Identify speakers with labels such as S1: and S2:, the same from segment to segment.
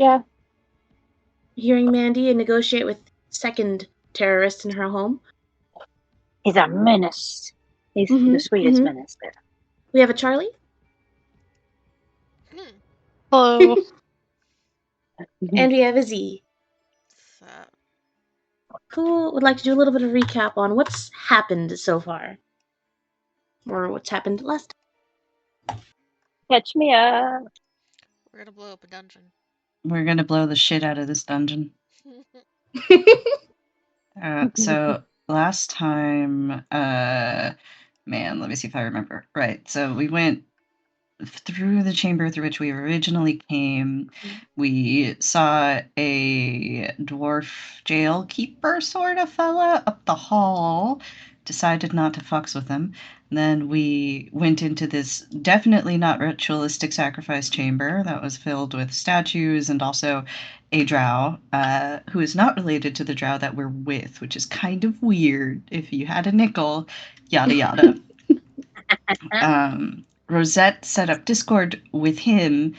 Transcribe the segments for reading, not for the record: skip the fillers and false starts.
S1: Yeah.
S2: Hearing Mandy negotiate with second terrorist in her home.
S1: He's a menace. He's the sweetest menace there.
S2: We have a Charlie.
S3: Hello.
S2: And we have a Z. Who would like to do a little bit of recap on what's happened so far? Or what's happened last
S1: Catch me up.
S4: We're gonna blow up a dungeon.
S5: We're gonna blow the shit out of this dungeon. So last time, man, let me see if I remember. Right, so we went through the chamber through which we originally came. We saw a dwarf jail keeper sort of fella up the hall. Decided not to fucks with him. Then we went into this definitely not ritualistic sacrifice chamber that was filled with statues and also a drow who is not related to the drow that we're with, which is kind of weird. If you had a nickel, yada yada. Rosette set up Discord with him,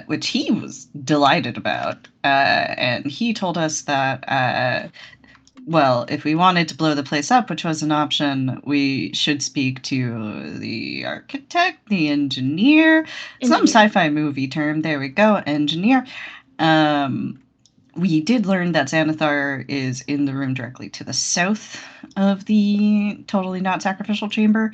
S5: which he was delighted about. And he told us that, well, if we wanted to blow the place up, which was an option, we should speak to the architect, the engineer. Some sci-fi movie term. There we go, engineer. We did learn that Xanathar is in the room directly to the south of the totally not sacrificial chamber.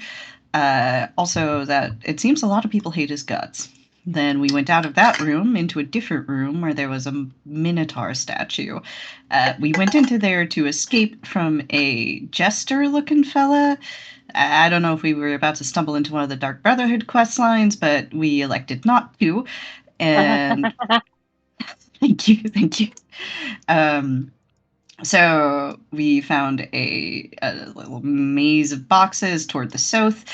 S5: Also, that it seems a lot of people hate his guts. Then we went out of that room into a different room where there was a Minotaur statue. We went into there to escape from a jester-looking fella. I don't know if we were about to stumble into one of the Dark Brotherhood quest lines, but we elected not to. And thank you. So we found a little maze of boxes toward the south.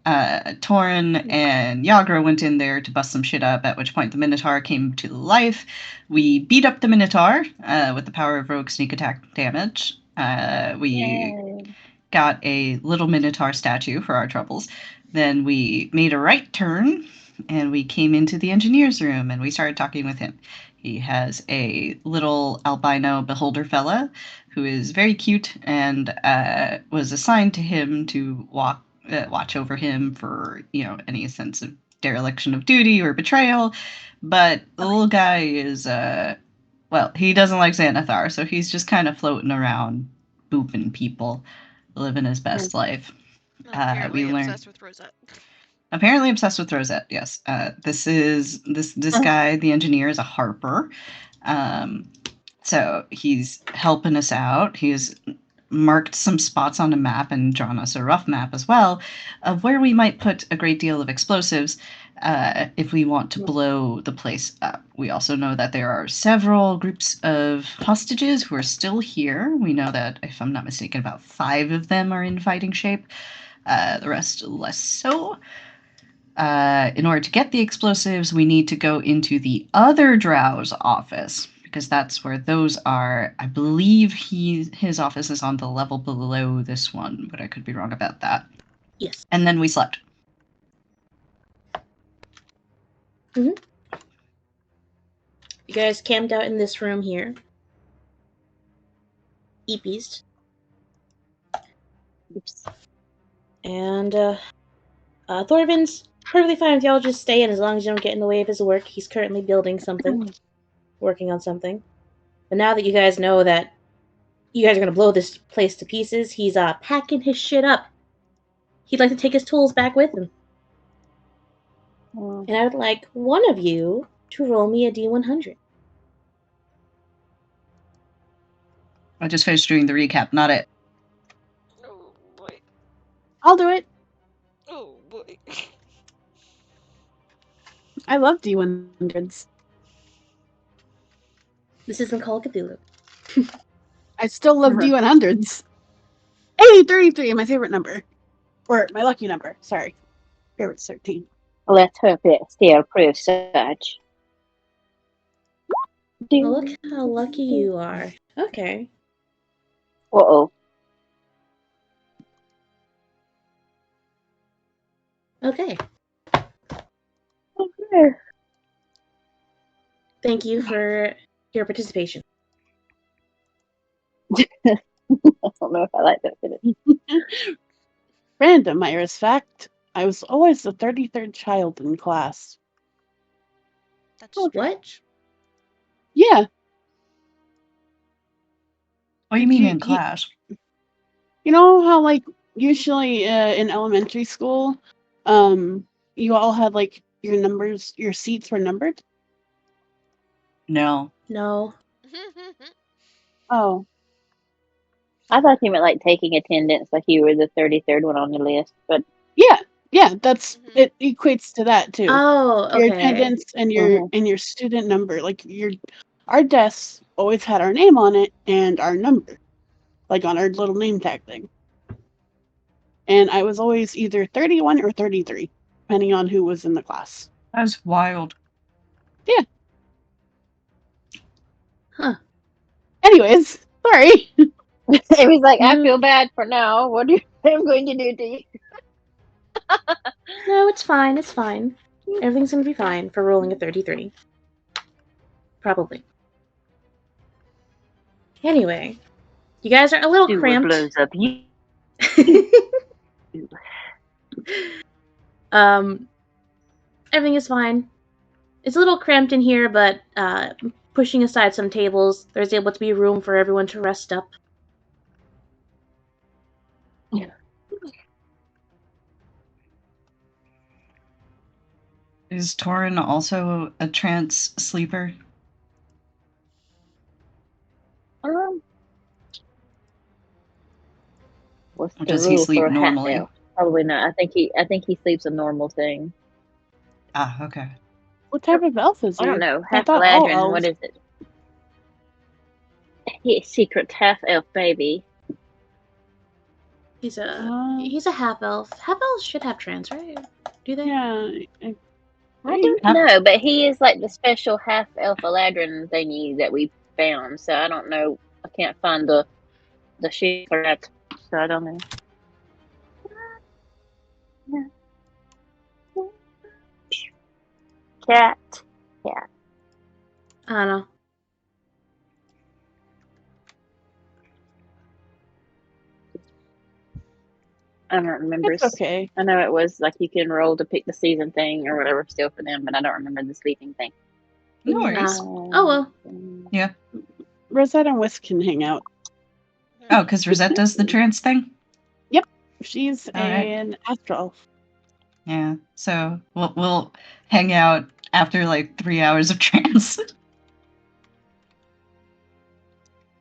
S5: Torin and Yagra went in there to bust some shit up, at which point the Minotaur came to life. We beat up the Minotaur with the power of rogue sneak attack damage. We got a little Minotaur statue for our troubles. Then we made a right turn and we came into the engineer's room and we started talking with him. He has a little albino beholder fella who is very cute and was assigned to him to watch over him for, any sense of dereliction of duty or betrayal. But the little guy is, he doesn't like Xanathar, so he's just kind of floating around, booping people, living his best life.
S4: Apparently obsessed with Rosette.
S5: Apparently obsessed with Rosette, yes. This guy, the engineer, is a harper. So he's helping us out. He's marked some spots on a map and drawn us a rough map as well of where we might put a great deal of explosives if we want to blow the place up. We also know that there are several groups of hostages who are still here. We know that, if I'm not mistaken, about 5 of them are in fighting shape. The rest less so. In order to get the explosives, we need to go into the other drow's office, because that's where those are. I believe his office is on the level below this one, but I could be wrong about that.
S2: Yes.
S5: And then we slept.
S2: You guys camped out in this room here. Eepies.
S1: Oops.
S2: And Thorvin's perfectly fine with y'all just staying as long as you don't get in the way of his work. He's currently building something, working on something. But now that you guys know that you guys are gonna blow this place to pieces, he's packing his shit up. He'd like to take his tools back with him. And I would like one of you to roll me a D100.
S5: I just finished doing the recap, not it.
S4: Oh boy.
S3: I'll do it.
S4: Oh boy.
S3: I love D100s.
S2: This isn't Call of Cthulhu.
S3: I still love D100s. Hey, 33, my favorite number. Or my lucky number, sorry. Favorite's 13.
S1: Let's hope it still proves such.
S2: Oh, look how lucky you are. Okay.
S1: Uh-oh.
S2: Okay.
S1: Okay.
S2: Thank you for your participation.
S1: I don't know if I like that finish.
S3: Random Iris fact. I was always the 33rd child in class.
S4: That's
S2: What?
S4: strange.
S3: Yeah.
S5: What do you mean in class?
S3: You know how, like, usually in elementary school, you all had, like, your numbers, your seats were numbered?
S5: No.
S2: No.
S3: Oh.
S1: I thought you meant like taking attendance, like you were the 33rd one on the list, but
S3: Yeah, that's it equates to that too.
S2: Oh,
S3: Your
S2: okay.
S3: attendance and your student number, like our desks always had our name on it and our number, like on our little name tag thing. And I was always either 31 or 33, depending on who was in the class.
S5: That's wild.
S3: Yeah.
S2: Huh.
S3: Anyways, sorry.
S1: it was like, I
S2: No.
S1: feel bad for now. What I'm going to do to you?
S2: No, it's fine. It's fine. Everything's gonna be fine for rolling a 33. Probably. Anyway, you guys are a little
S1: Sewer
S2: cramped.
S1: blows up. You.
S2: Everything is fine. It's a little cramped in here, but pushing aside some tables, there's able to be room for everyone to rest up.
S5: Is Torin also a trance sleeper?
S1: What's
S5: Or
S1: the
S5: does he
S1: rule
S5: sleep
S1: for a half
S5: normally?
S1: elf? Probably not. I think he sleeps a normal thing.
S5: Ah, okay.
S3: What type of elf is he?
S1: I don't know.
S3: I
S1: Half
S3: thought all
S1: Eladrin.
S3: elves.
S1: What is it? He's secret half elf baby.
S2: He's a half elf. Half elves should have trance, right? Do they?
S3: Yeah.
S1: I don't
S5: Half-
S1: know, but he is like the special half elf Eladrin thingy that we found. So I don't know. I can't find the sheet for that. So I don't know. Cat.
S2: I don't know.
S1: I don't remember.
S3: It's okay.
S1: I know it was like you can roll to pick the season thing or whatever still for them, but I don't remember the sleeping thing.
S5: No worries.
S2: Oh well.
S5: Yeah.
S3: Rosette and Whisk can hang out.
S5: Oh, because Rosette does the trance thing?
S3: Yep. She's
S5: All right.
S3: an astral elf.
S5: Yeah. So we'll hang out after like 3 hours of trance.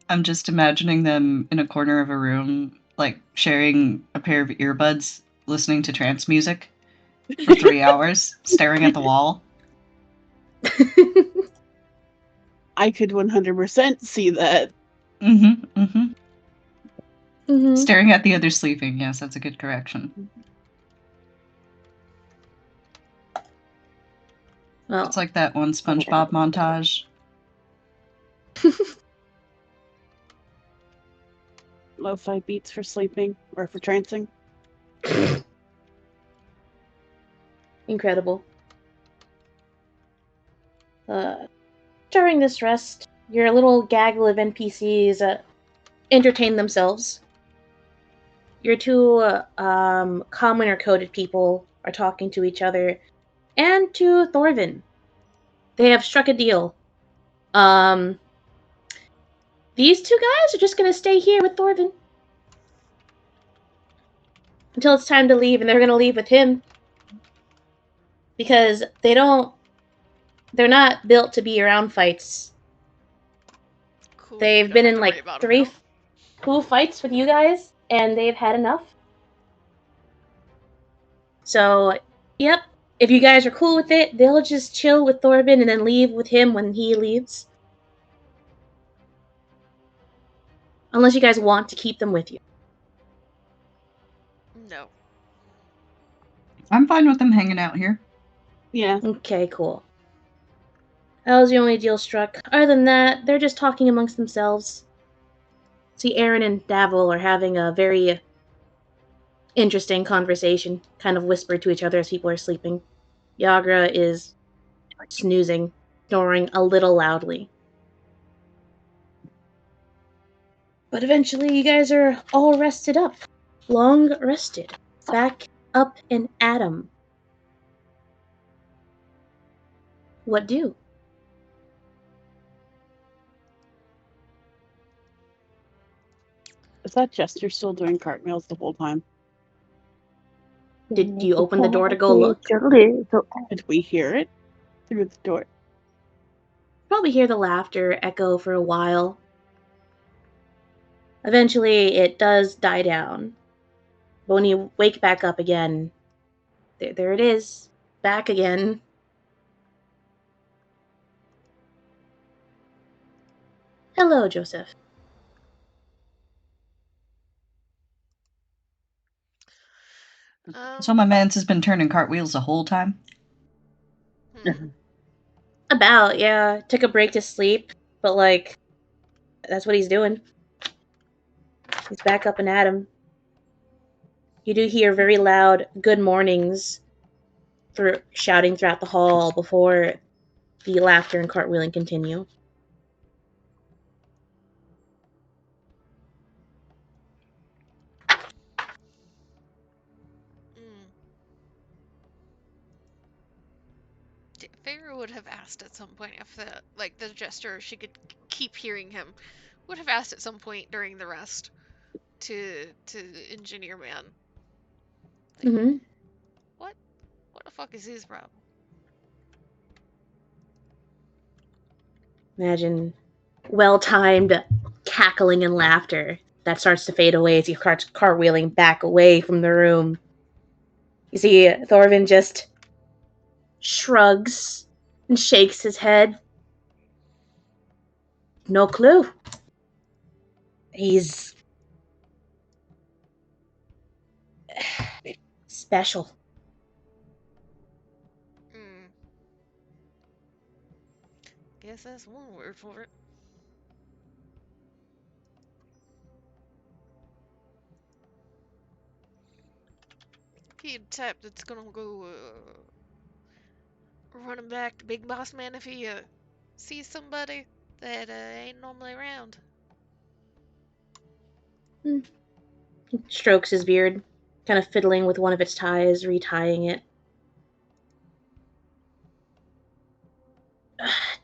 S5: I'm just imagining them in a corner of a room, like sharing a pair of earbuds, listening to trance music for 3 hours, staring at the wall.
S3: I could 100% see that.
S5: Mm-hmm. Mm-hmm.
S2: Mm-hmm.
S5: Staring at the other sleeping. Yes, that's a good correction.
S2: Well,
S5: It's like that one SpongeBob montage.
S3: Lo-fi beats for sleeping or for trancing.
S2: incredible. During this rest, your little gaggle of NPCs entertain themselves. Your two common or coded people are talking to each other, and to Thorvin. They have struck a deal. These two guys are just gonna stay here with Thorvin until it's time to leave, and they're gonna leave with him because they're not built to be around fights.
S4: Cool.
S2: They've
S4: Don't
S2: been
S4: have
S2: in
S4: to
S2: like
S4: worry about 'em
S2: 3
S4: now.
S2: cool fights with you guys, and they've had enough. So, yep. If you guys are cool with it, they'll just chill with Thorvin and then leave with him when he leaves. Unless you guys want to keep them with you.
S4: No.
S5: I'm fine with them hanging out here.
S3: Yeah.
S2: Okay, cool. That was the only deal struck. Other than that, they're just talking amongst themselves. See, Aaron and Davil are having a very interesting conversation, kind of whispered to each other as people are sleeping. Yagra is snoozing snoring a little loudly. But eventually, you guys are all rested up. Long rested. Back up and at 'em. What do?
S3: Is that Jester still doing cartwheels the whole time?
S2: Did you open the door to go look?
S3: Did we hear it through the door?
S2: Probably hear the laughter echo for a while. Eventually, it does die down. But when you wake back up again, there it is. Back again. Hello, Joseph.
S5: So my man's has been turning cartwheels the whole time?
S2: About, yeah. Took a break to sleep, but like, that's what he's doing. He's back up and at 'em. You do hear very loud good mornings shouting throughout the hall before the laughter and cartwheeling continue.
S4: Feyre would have asked at some point if the jester, she could keep hearing him, would have asked at some point during the rest to Engineer Man.
S2: Mm-hmm.
S4: What the fuck is his problem?
S2: Imagine well-timed cackling and laughter that starts to fade away as he starts cartwheeling back away from the room. You see Thorvin just shrugs and shakes his head. No clue. He's special.
S4: Guess that's one word for it. He type that's gonna go running back to Big Boss Man if he sees somebody that ain't normally around.
S2: He strokes his beard, kind of fiddling with one of its ties, retying it.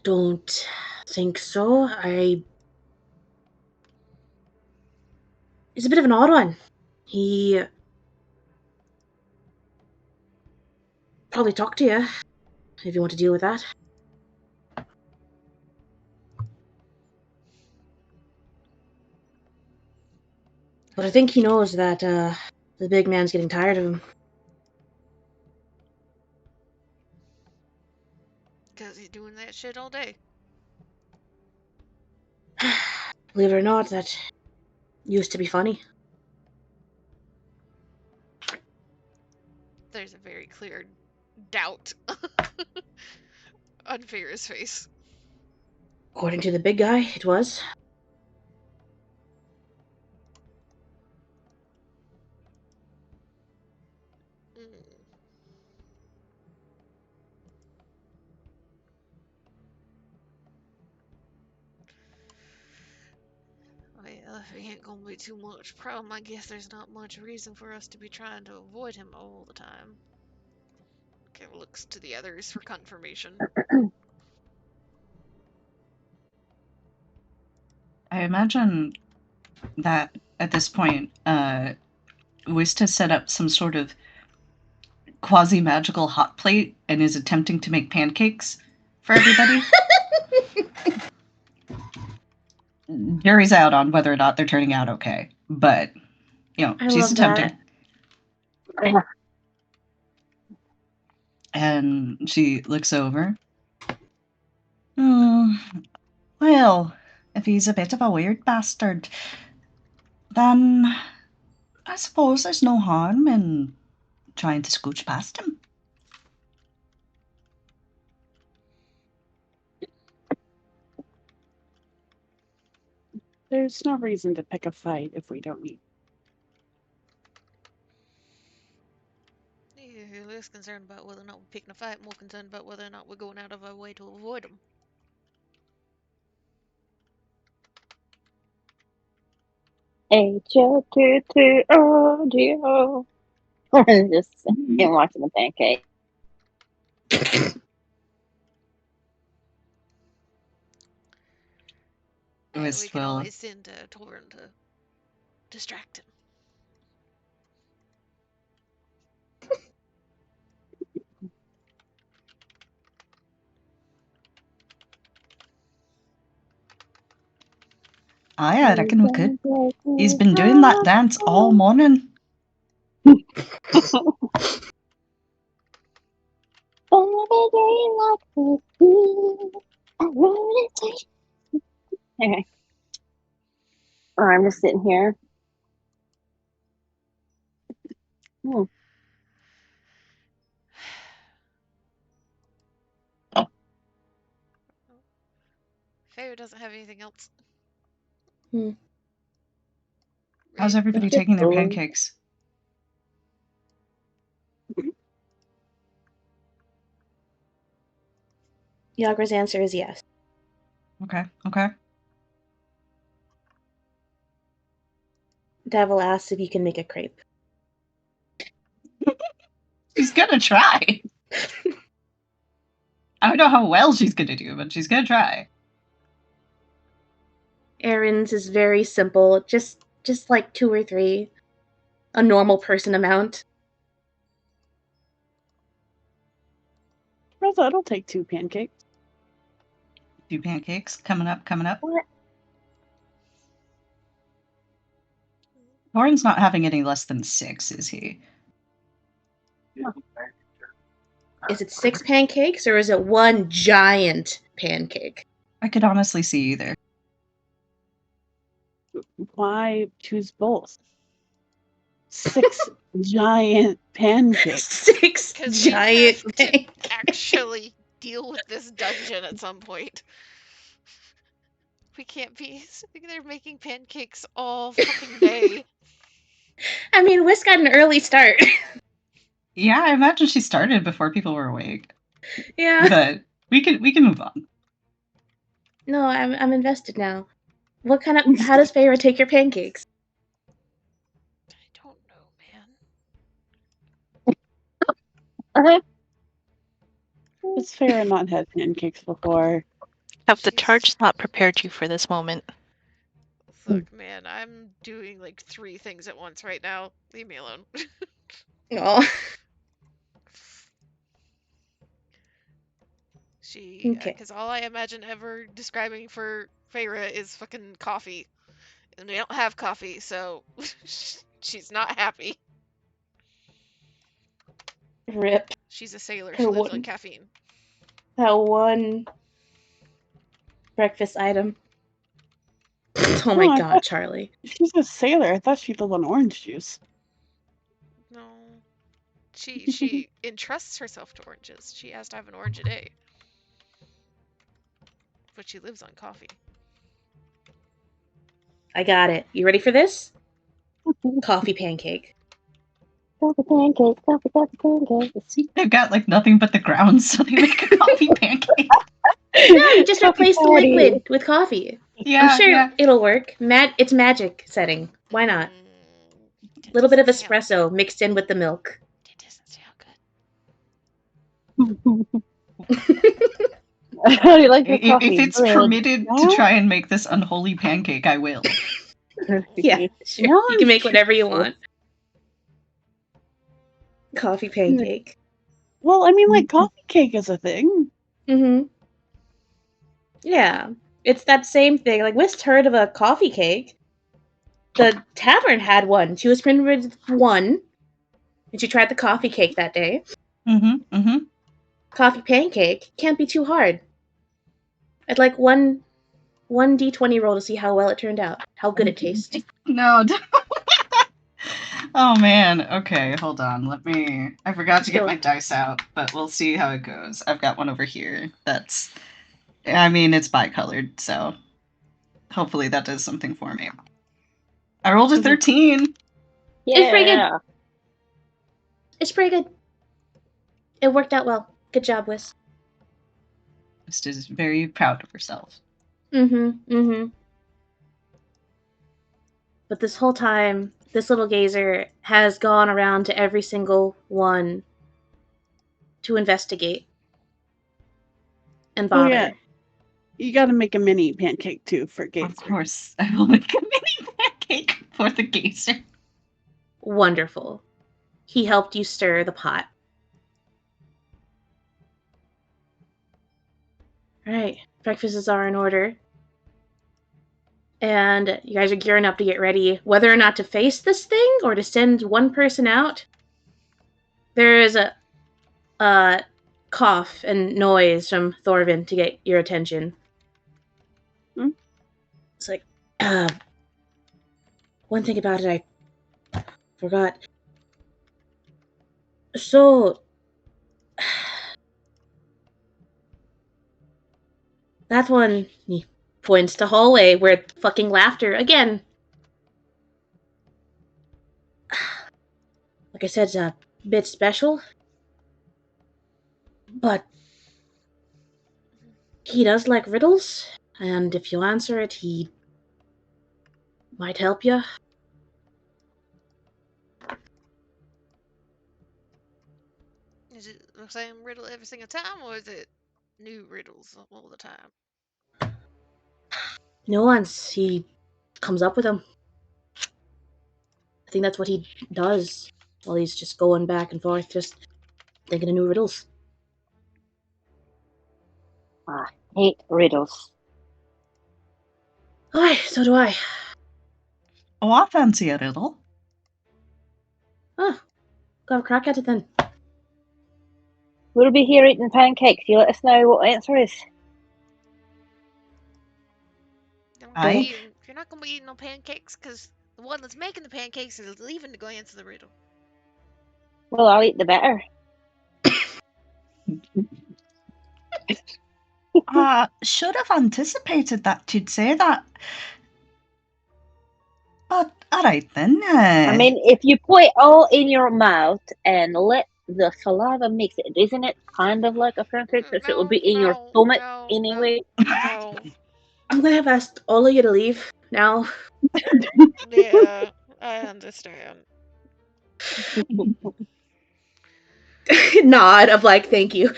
S2: Don't think so. He's a bit of an odd one. He probably talk to you if you want to deal with that. But I think he knows that the big man's getting tired of him.
S4: Because he's doing that shit all day.
S2: Believe it or not, that used to be funny.
S4: There's a very clear doubt on Feyre's face.
S2: According to the big guy, it was.
S4: Well, if he ain't gonna be too much problem, I guess there's not much reason for us to be trying to avoid him all the time. Okay, looks to the others for confirmation.
S5: I imagine that at this point, Wist has set up some sort of quasi-magical hot plate and is attempting to make pancakes for everybody. Jury's out on whether or not they're turning out okay, but, you know, she's attempting.
S1: That.
S5: And she looks over. Oh, well, if he's a bit of a weird bastard, then I suppose there's no harm in trying to scooch past him.
S3: There's no reason to pick a fight if we don't need.
S4: Yeah, let's concerned about whether or not we're picking a fight, more concerned about whether or not we're going out of our way to avoid them.
S1: H-O-T-T-O-G-O. Just and watching the pancake.
S4: And we
S5: Wisp
S4: can
S5: will.
S4: always send Torin to distract him.
S5: I reckon we could. He's been doing that dance all morning.
S1: Okay. I'm just sitting here.
S4: Feyre doesn't have anything else.
S5: How's everybody taking their pancakes?
S2: Yagra's answer is yes.
S5: Okay.
S2: Devil asks if you can make a crepe.
S5: She's gonna try. I don't know how well she's gonna do, but she's gonna try.
S2: Aaron's is very simple, just like 2 or 3. A normal person amount.
S3: Rosa, it'll take 2 pancakes.
S5: 2 pancakes coming up.
S1: What?
S5: Lauren's not having any less than 6, is he?
S2: Is it 6 pancakes or is it 1 giant pancake?
S5: I could honestly see either.
S3: Why choose both? 6 giant pancakes.
S2: 6
S4: Because we
S2: giant
S4: have to
S2: pancakes.
S4: actually deal with this dungeon at some point. We can't be sitting there making pancakes all fucking day.
S2: I mean, Whisk got an early start.
S5: Yeah, I imagine she started before people were awake.
S2: Yeah.
S5: But we can move on.
S2: No, I'm invested now. How does Feyre take your pancakes?
S4: I don't know, man.
S3: It's fair not had pancakes before.
S6: Have the
S4: Jesus.
S6: charge not prepared you for this moment?
S4: Look, man, I'm doing like 3 things at once right now. Leave me alone.
S2: Oh. Okay.
S4: Because all I imagine ever describing for Feyre is fucking coffee. And we don't have coffee, so she's not happy.
S2: Rip.
S4: She's a sailor.
S2: Her
S4: She lives on
S2: one-
S4: caffeine.
S2: That one breakfast item. Oh my
S3: I
S2: god,
S3: thought-
S2: Charlie.
S3: She's a sailor. I thought she lived on orange juice.
S4: No. She entrusts herself to oranges. She has to have an orange a day. But she lives on coffee.
S2: I got it. You ready for this? Coffee pancake.
S1: Coffee pancakes.
S5: They've got like nothing but the ground, so they make a coffee pancake.
S2: No, you just
S1: Coffee
S2: replace the
S1: patty.
S2: liquid with coffee.
S5: Yeah,
S2: I'm sure
S5: yeah.
S2: it'll work. It's magic setting. Why not? A little bit of espresso mixed in with the milk.
S4: It doesn't sound good.
S1: How do you like your coffee?
S5: If it's
S1: Good.
S5: permitted to
S3: No?
S5: try and make this unholy pancake, I will.
S2: Yeah, sure.
S3: No,
S2: You can make
S3: I'm
S2: whatever you
S3: sure.
S2: want. Coffee pancake.
S3: Well, I mean, like, coffee cake is a thing.
S2: Mm-hmm. Yeah. It's that same thing. Like, Whisk heard of a coffee cake. The tavern had one. She was printed with 1. And she tried the coffee cake that day.
S5: Mm-hmm.
S2: Coffee pancake can't be too hard. I'd like one d20 roll to see how well it turned out. How good it tastes.
S5: No. Oh man. Okay, hold on. I forgot to get my dice out, but we'll see how it goes. I've got one over here it's bicolored, so hopefully that does something for me. I rolled a 13.
S1: Yeah.
S2: It's pretty good. It worked out well. Good job, Wiz.
S5: Just is very proud of herself.
S2: Mm-hmm. But this whole time, this little gazer has gone around to every single one to investigate and
S3: Oh,
S2: bother.
S3: yeah. You gotta make a mini pancake, too, for Gazer.
S5: Of course, I will make a mini pancake for the gazer.
S2: Wonderful. He helped you stir the pot. Alright, breakfasts are in order. And you guys are gearing up to get ready, whether or not to face this thing or to send one person out. There is a cough and noise from Thorvin to get your attention. It's like, one thing about it I forgot. So, that one, he points to hallway where fucking laughter again. Like I said, it's a bit special. But he does like riddles, and if you answer it, he might help you.
S4: Is it the same riddle every single time, or is it new riddles all the time?
S2: No one's. He comes up with them. I think that's what he does while he's just going back and forth, just thinking of new riddles.
S1: I hate riddles.
S2: Aye, so do I.
S5: Oh, I fancy a riddle.
S2: Go have a crack at it then.
S1: We'll be here eating pancakes. You let us know what the answer is.
S5: Aye.
S4: You're not gonna be eating no pancakes, because the one that's making the pancakes is leaving to go answer the riddle.
S1: Well, I'll eat the batter.
S5: Should have anticipated that you'd say that. But alright then.
S1: I mean, if you put it all in your mouth and let the saliva mix it, isn't it kind of like a pancake? Since it will be in your stomach anyway.
S4: No.
S2: I'm gonna have asked all of you to leave now.
S4: Yeah, I understand.
S2: Nod of like, thank you.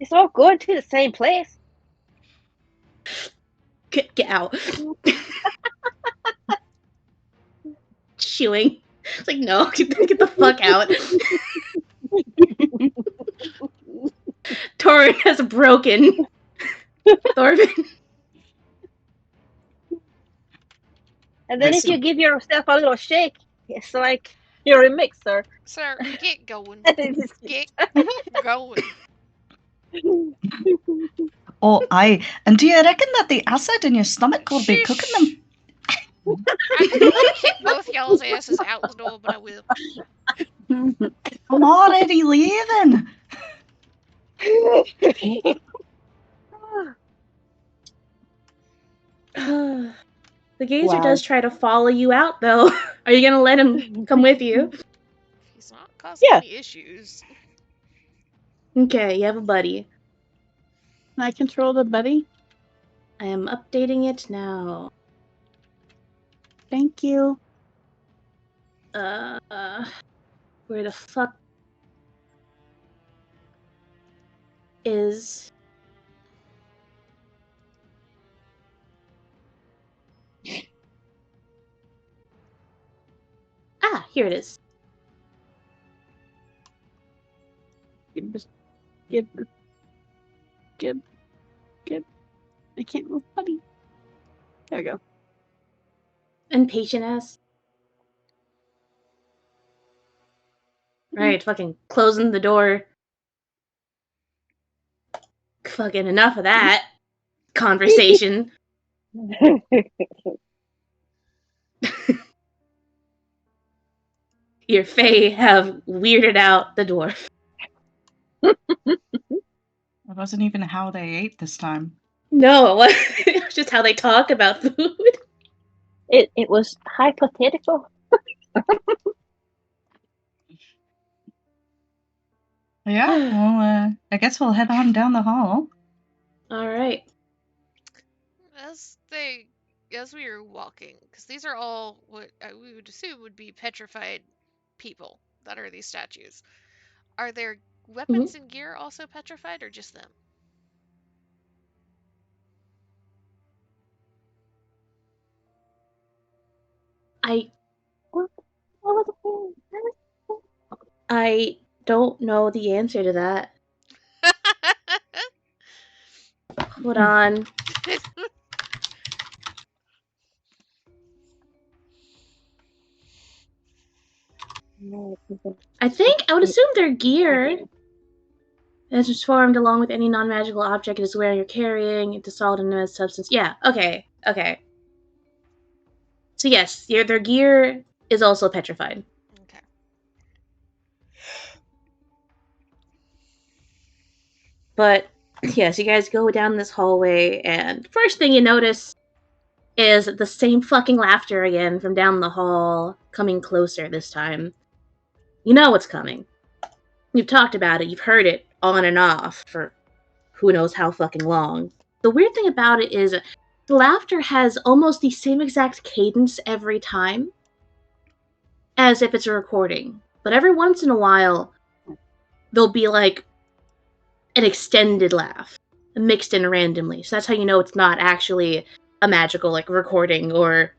S1: It's all going to the same place.
S2: Get out. Chewing. It's like, no, get the fuck out. Torin has broken Thorvin.
S1: And then if you give yourself a little shake, it's like you're a mixer.
S4: Sir, get going.
S1: Just-
S4: Get going.
S5: Oh, aye. And do you reckon that the acid in your stomach will be cooking them?
S4: I'll kick both y'all's asses out the door, but I will.
S5: I'm already leaving.
S2: The gazer
S3: Wow.
S2: does try to follow you out, though. Are you gonna let him come with you?
S4: He's not causing any issues.
S2: Okay, you have a buddy.
S3: Can I control the buddy?
S2: I am updating it now.
S3: Thank you.
S2: Where the fuck is... Ah, here it is.
S3: Give. I can't move buddy. There we go.
S2: Impatient ass. Right, fucking closing the door. Fucking enough of that conversation. Your fae have weirded out the dwarf.
S5: It wasn't even how they ate this time.
S2: No, it was just how they talk about food.
S1: It was hypothetical.
S5: Yeah, well, I guess we'll head on down the hall.
S2: All right.
S4: As we are walking, because these are all what we would assume would be petrified people that are these statues. Are their weapons and gear also petrified, or just them?
S2: I don't know the answer to that. Hold on. I would assume their gear is just formed along with any non-magical object it is wearing or carrying. It's a solid and a substance. Yeah. Okay. So yes, their gear is also petrified.
S4: Okay.
S2: But yes, you guys go down this hallway, and first thing you notice is the same fucking laughter again from down the hall, coming closer this time. You know what's coming. You've talked about it, you've heard it on and off for who knows how fucking long. The weird thing about it is the laughter has almost the same exact cadence every time, as if it's a recording. But every once in a while, there'll be like an extended laugh mixed in randomly. So that's how you know it's not actually a magical like recording or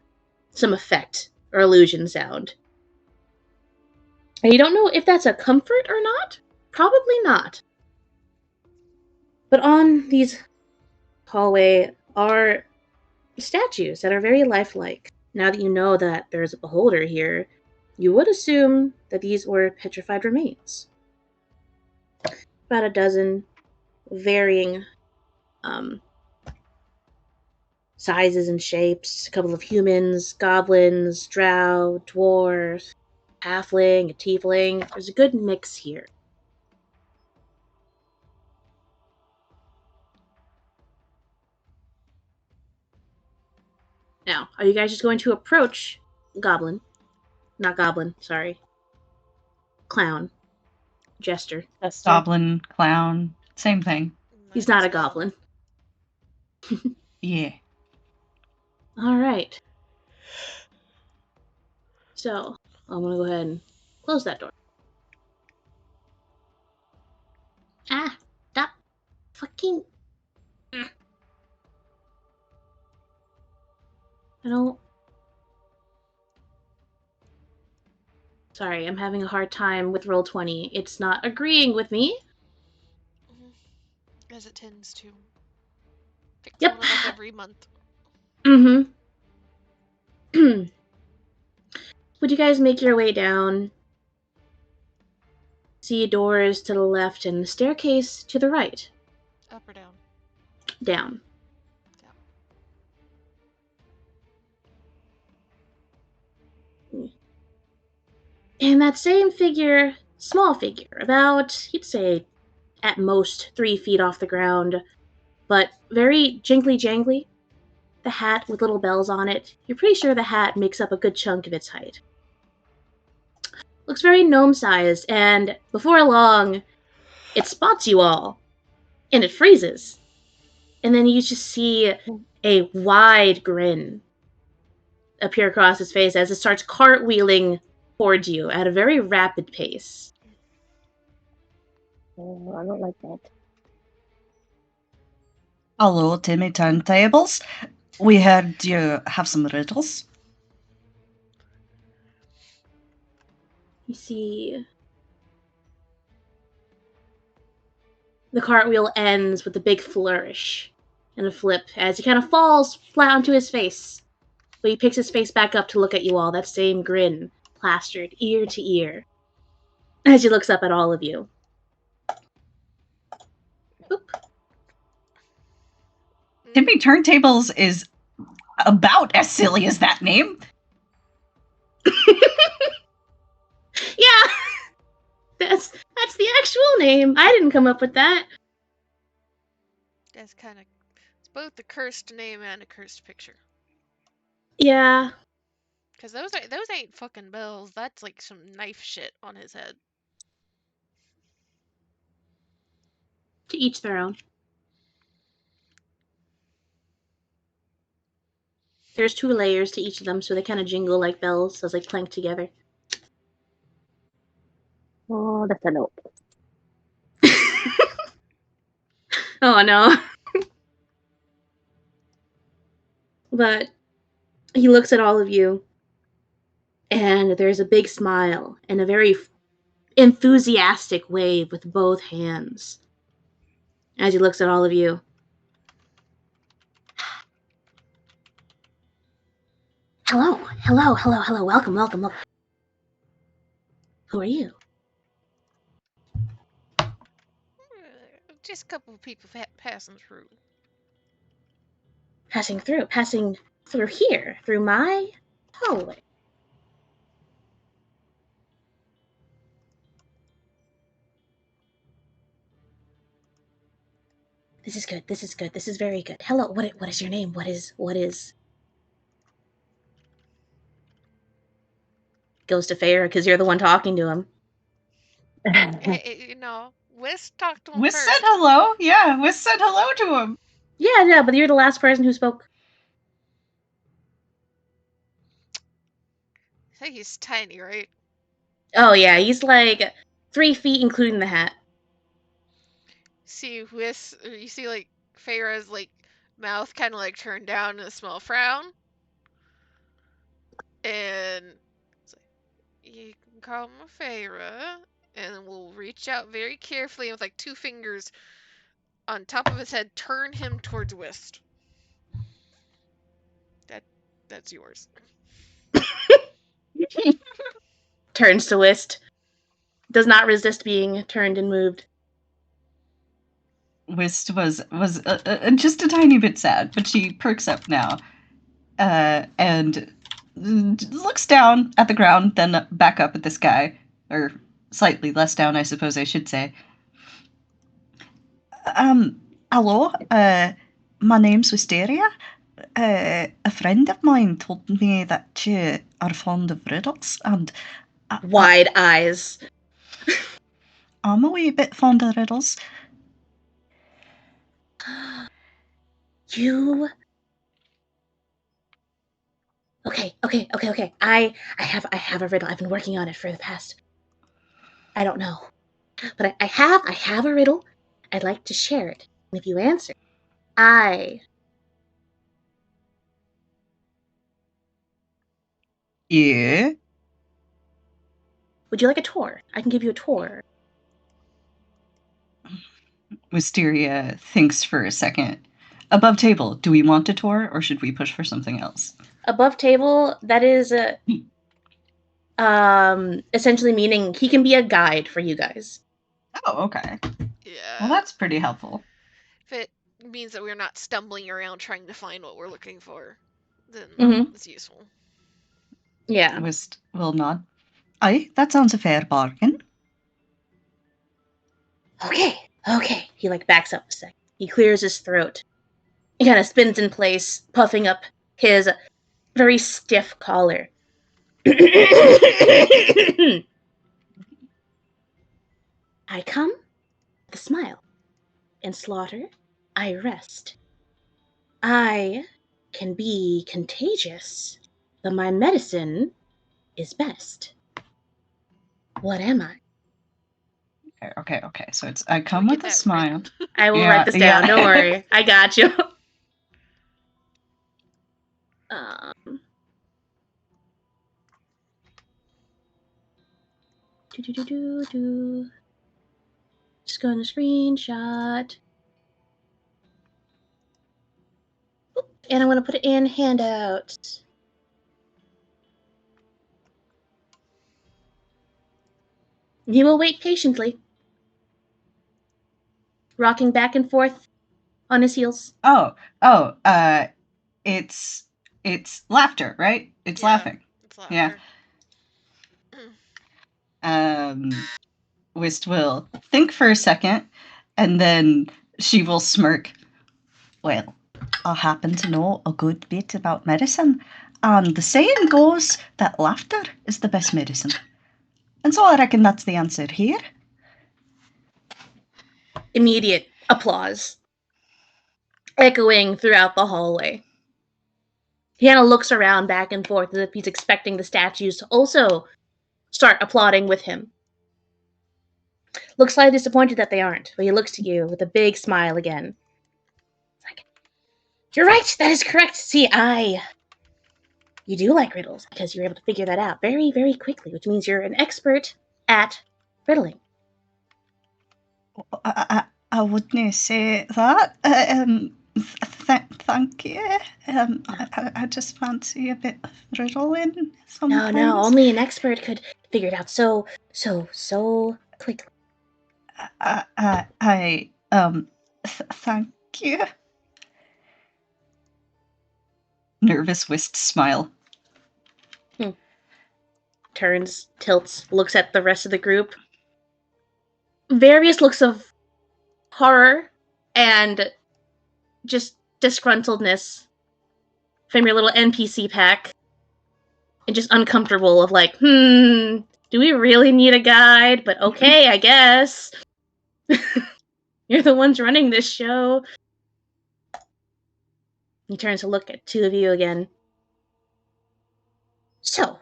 S2: some effect or illusion sound. And you don't know if that's a comfort or not. Probably not. But on these hallway are statues that are very lifelike. Now that you know that there's a beholder here, you would assume that these were petrified remains. About a dozen varying sizes and shapes. A couple of humans, goblins, drow, dwarves, halfling, a tiefling. There's a good mix here. Now, are you guys just going to approach Goblin? Not Goblin, sorry. Clown. Jester.
S5: Goblin, clown, same thing.
S2: He's not a goblin.
S5: Yeah.
S2: Alright. So, I'm gonna go ahead and close that door. Ah! Stop! Fucking... I don't... Sorry, I'm having a hard time with Roll20. It's not agreeing with me.
S4: As it tends to. Picks
S2: Yep.
S4: one up every month.
S2: Mm-hmm. Would you guys make your way down? See doors to the left and the staircase to the right.
S4: Up or down?
S2: Down. And that same figure, small figure, about, you'd say, at most 3 feet off the ground, but very jingly-jangly. The hat with little bells on it. You're pretty sure the hat makes up a good chunk of its height. Looks very gnome-sized, and before long, it spots you all, and it freezes. And then you just see a wide grin appear across his face as it starts cartwheeling towards you at a very rapid pace.
S1: Oh, I don't like that.
S5: Hello, Timmy Turntables. We heard you have some riddles.
S2: You see... The cartwheel ends with a big flourish and a flip as he kind of falls flat onto his face. But he picks his face back up to look at you all, that same grin, plastered ear to ear, as he looks up at all of you. Oop.
S5: Timmy Turntables is about as silly as that name.
S2: Yeah! That's the actual name. I didn't come up with that.
S4: That's kind of... It's both a cursed name and a cursed picture.
S2: Yeah.
S4: Because those ain't fucking bells. That's like some knife shit on his head.
S2: To each their own. There's 2 layers to each of them, so they kind of jingle like bells as they clank together.
S1: Oh, that's a note.
S2: Oh no. But he looks at all of you, and there's a big smile and a very enthusiastic wave with both hands as he looks at all of you. Hello, welcome. Who are you?
S4: Just a couple of people passing through.
S2: Passing through here, through my hallway. This is good. This is very good. Hello, what is your name? What is Goes to Fair because you're the one talking to him.
S4: Hey, Whis talked to him
S5: Whis
S4: first.
S5: said hello. Yeah, Whis said hello to him.
S2: Yeah, but you're the last person who spoke.
S4: I think he's tiny, right?
S2: Oh yeah, he's like 3 feet, including the hat.
S4: See Whis, you see like Feyre's like mouth kind of like turned down in a small frown, and it's like, you can call me Feyre, and we'll reach out very carefully with like 2 fingers on top of his head, turn him towards Whist. That's yours.
S2: Turns to Whist. Does not resist being turned and moved.
S5: Whist was just a tiny bit sad, but she perks up now, and looks down at the ground, then back up at this guy, or slightly less down, I suppose I should say. Hello. My name's Wisteria. A friend of mine told me that you are fond of riddles, and
S2: Wide eyes.
S5: I'm a wee bit fond of riddles.
S2: You. Okay. I have a riddle. I've been working on it for the past. I don't know, but I have a riddle. I'd like to share it. And if you answer,
S5: Yeah.
S2: Would you like a tour? I can give you a tour.
S5: Wisteria thinks for a second. Above table, do we want a tour, or should we push for something else?
S2: Above table, that is essentially meaning he can be a guide for you guys.
S5: Oh, okay.
S4: Yeah.
S5: Well, that's pretty helpful.
S4: If it means that we're not stumbling around trying to find what we're looking for, then it's useful.
S2: Yeah.
S5: Wist will nod. Aye, that sounds a fair bargain.
S2: Okay. He backs up a sec. He clears his throat. He kind of spins in place, puffing up his very stiff collar. I come with a smile. In slaughter, I rest. I can be contagious, but my medicine is best. What am I?
S5: Okay. So it's I come with a smile.
S2: I will write this down. Don't worry. I got you. Just go in the screenshot. And I'm going to put it in handouts. He will wait patiently, rocking back and forth on his heels.
S5: It's laughter, right? It's laughing.
S4: It's laughter.
S5: Yeah. Wist will think for a second, and then she will smirk. Well, I happen to know a good bit about medicine, and the saying goes that laughter is the best medicine. And so I reckon that's the answer here.
S2: Immediate applause echoing throughout the hallway. He kind of looks around back and forth as if he's expecting the statues to also start applauding with him. Looks slightly disappointed that they aren't, but he looks to you with a big smile again. It's like, you're right, that is correct. See, you do like riddles because you're able to figure that out very, very quickly, which means you're an expert at riddling.
S5: I wouldn't say that. Thank you. I just fancy a bit of riddling sometimes.
S2: No, only an expert could figure it out so quickly.
S5: Thank you. Nervous whisked smile.
S2: Turns, tilts, looks at the rest of the group. Various looks of horror and just disgruntledness from your little NPC pack. And just uncomfortable of like, do we really need a guide? But okay, I guess. You're the ones running this show. He turns to look at two of you again. So,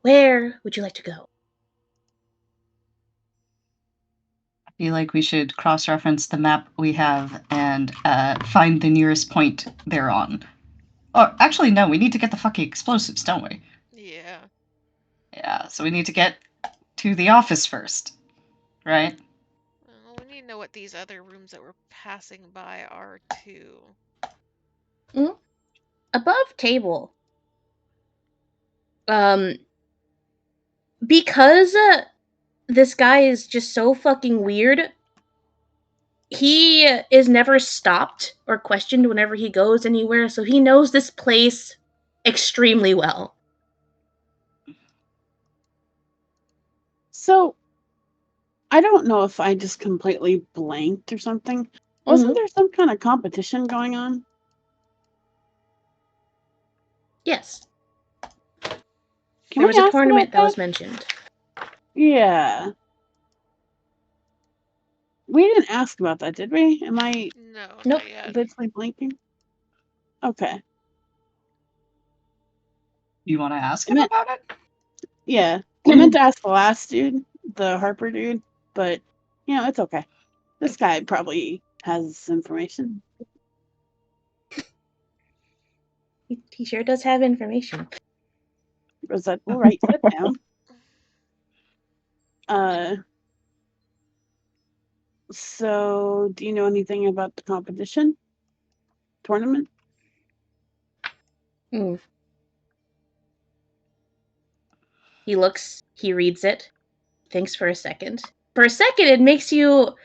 S2: where would you like to go?
S5: I feel like we should cross-reference the map we have and find the nearest point they're on. Or, actually, no, we need to get the fucking explosives, don't we?
S4: Yeah.
S5: Yeah, so we need to get to the office first, right?
S4: Well, we need to know what these other rooms that we're passing by are, too.
S2: Above table. Because this guy is just so fucking weird, he is never stopped or questioned whenever he goes anywhere, so he knows this place extremely well.
S3: So, I don't know if I just completely blanked or something. Wasn't there some kind of competition going on?
S2: Yes.
S3: Can
S2: There
S3: we
S2: was a
S3: ask
S2: tournament
S3: about
S2: that was mentioned.
S3: Yeah. We didn't ask about that, did we? Am I
S4: No,
S2: Nope.
S4: not yet.
S3: literally blinking? Okay.
S5: You want to ask him about it?
S3: Yeah. I meant to ask the last dude, the Harper dude, but, it's okay. This guy probably has information.
S2: He sure does have information.
S3: Rosette will write that down. So, do you know anything about the competition? Tournament?
S2: He looks, he reads it, thinks for a second. For a second, it makes you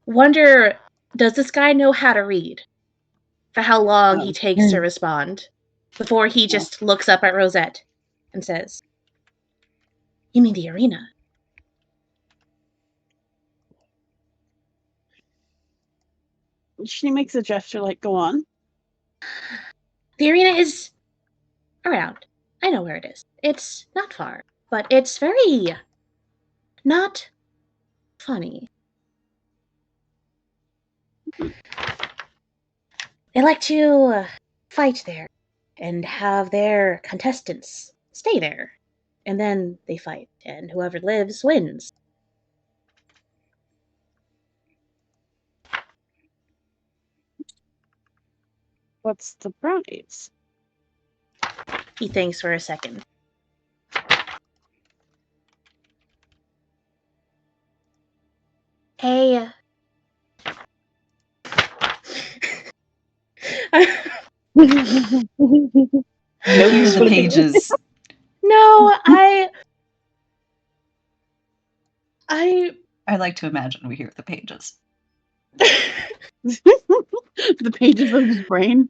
S2: wonder, does this guy know how to read? For how long he takes to respond before he just looks up at Rosette and says, "You mean the arena?"
S3: She makes a gesture like, go on.
S2: The arena is around. I know where it is. It's not far, but it's very not funny. They like to fight there and have their contestants stay there. And then they fight, and whoever lives wins.
S3: What's the prize?
S2: He thinks for a second. Hey.
S5: No, use the pages.
S2: No, I
S5: like to imagine we hear the pages.
S3: The pages of his brain.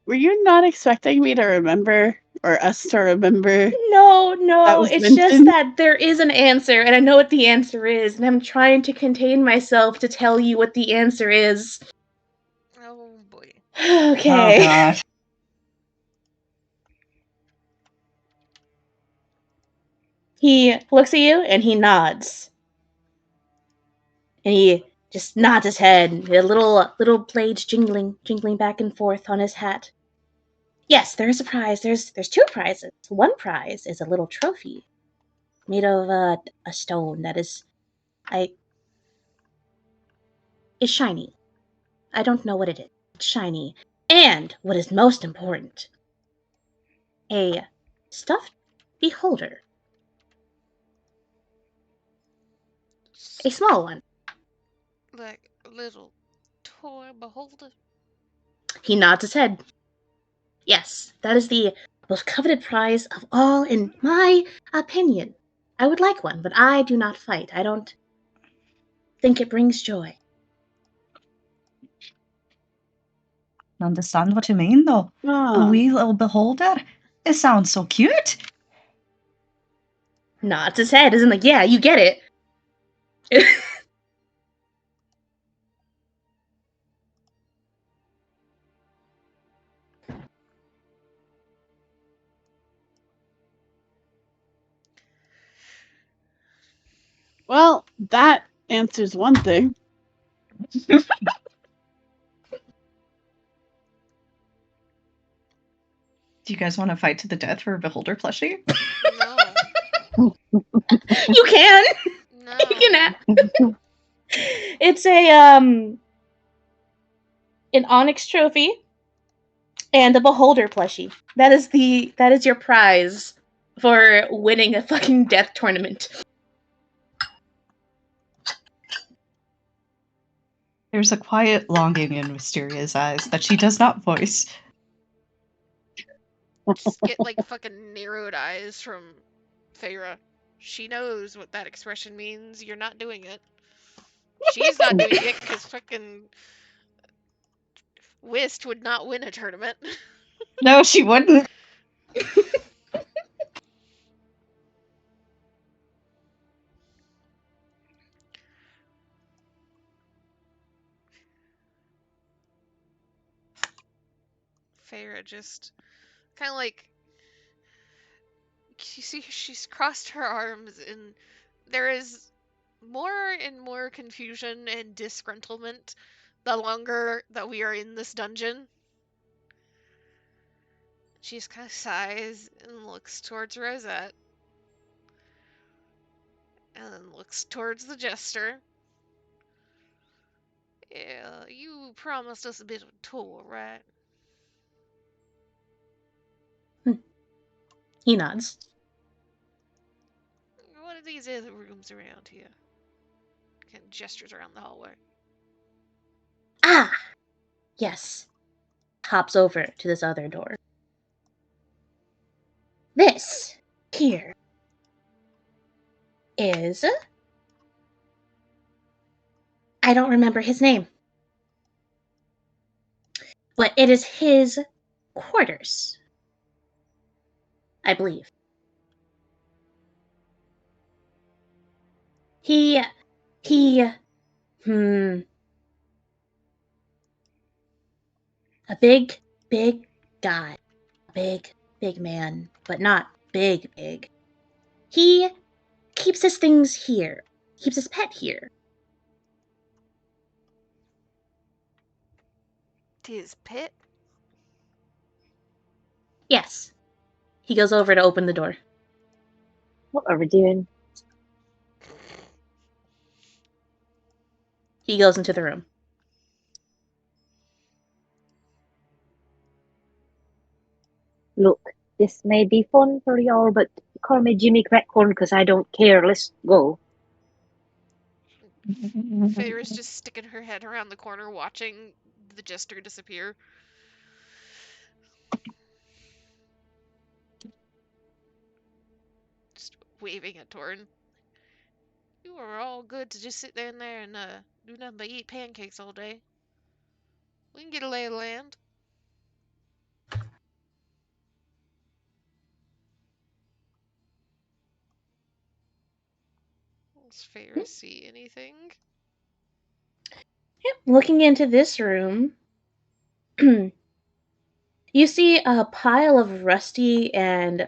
S3: Were you not expecting me to remember, or us to remember?
S2: No, it's just that there is an answer, and I know what the answer is, and I'm trying to contain myself to tell you what the answer is.
S4: Oh, boy.
S2: Okay.
S5: Oh, God.
S2: He looks at you and he nods. And he just nods his head, the little blades jingling back and forth on his hat. Yes, there is a prize. There's two prizes. One prize is a little trophy made of a stone that is shiny. I don't know what it is. It's shiny. And what is most important, a stuffed beholder. A small one.
S4: Like a little toy beholder.
S2: He nods his head. Yes, that is the most coveted prize of all, in my opinion. I would like one, but I do not fight. I don't think it brings joy.
S5: I understand what you mean, though. A wee little beholder. It sounds so cute.
S2: Nods his head, isn't like, yeah, you get it.
S3: Well, that answers one thing.
S5: Do you guys want to fight to the death for a beholder plushie?
S4: No.
S2: You can.
S4: No.
S2: You can. It's a an onyx trophy and a beholder plushie. That is your prize for winning a fucking death tournament.
S5: There's a quiet longing in Wistaria's eyes that she does not voice.
S4: Just get like fucking narrowed eyes from Feyre. She knows what that expression means. You're not doing it. She's not doing it because fucking Whist would not win a tournament.
S5: No, she wouldn't.
S4: Feyre just kind of like, you see, she's crossed her arms, and there is more and more confusion and disgruntlement the longer that we are in this dungeon. She just kind of sighs and looks towards Rosette. And then looks towards the jester. Yeah, you promised us a bit of a tour, right?
S2: He nods.
S4: What are these other rooms around here? Kind of gestures around the hallway.
S2: Ah! Yes. Hops over to this other door. This here is... I don't remember his name. But it is his quarters, I believe. He, a big guy. Big man, but not big. He keeps his things here. Keeps his pet here.
S4: His pet?
S2: Yes. He goes over to open the door.
S1: What are we doing?
S2: He goes into the room.
S1: Look, this may be fun for y'all, but call me Jimmy Crackhorn because I don't care. Let's go.
S4: Feyre's just sticking her head around the corner watching the jester disappear. Just waving at Torrin. You are all good to just sit down there and do nothing but eat pancakes all day. We can get a lay of the land. Does Feyre see anything?
S2: Yep. Looking into this room, you see a pile of rusty and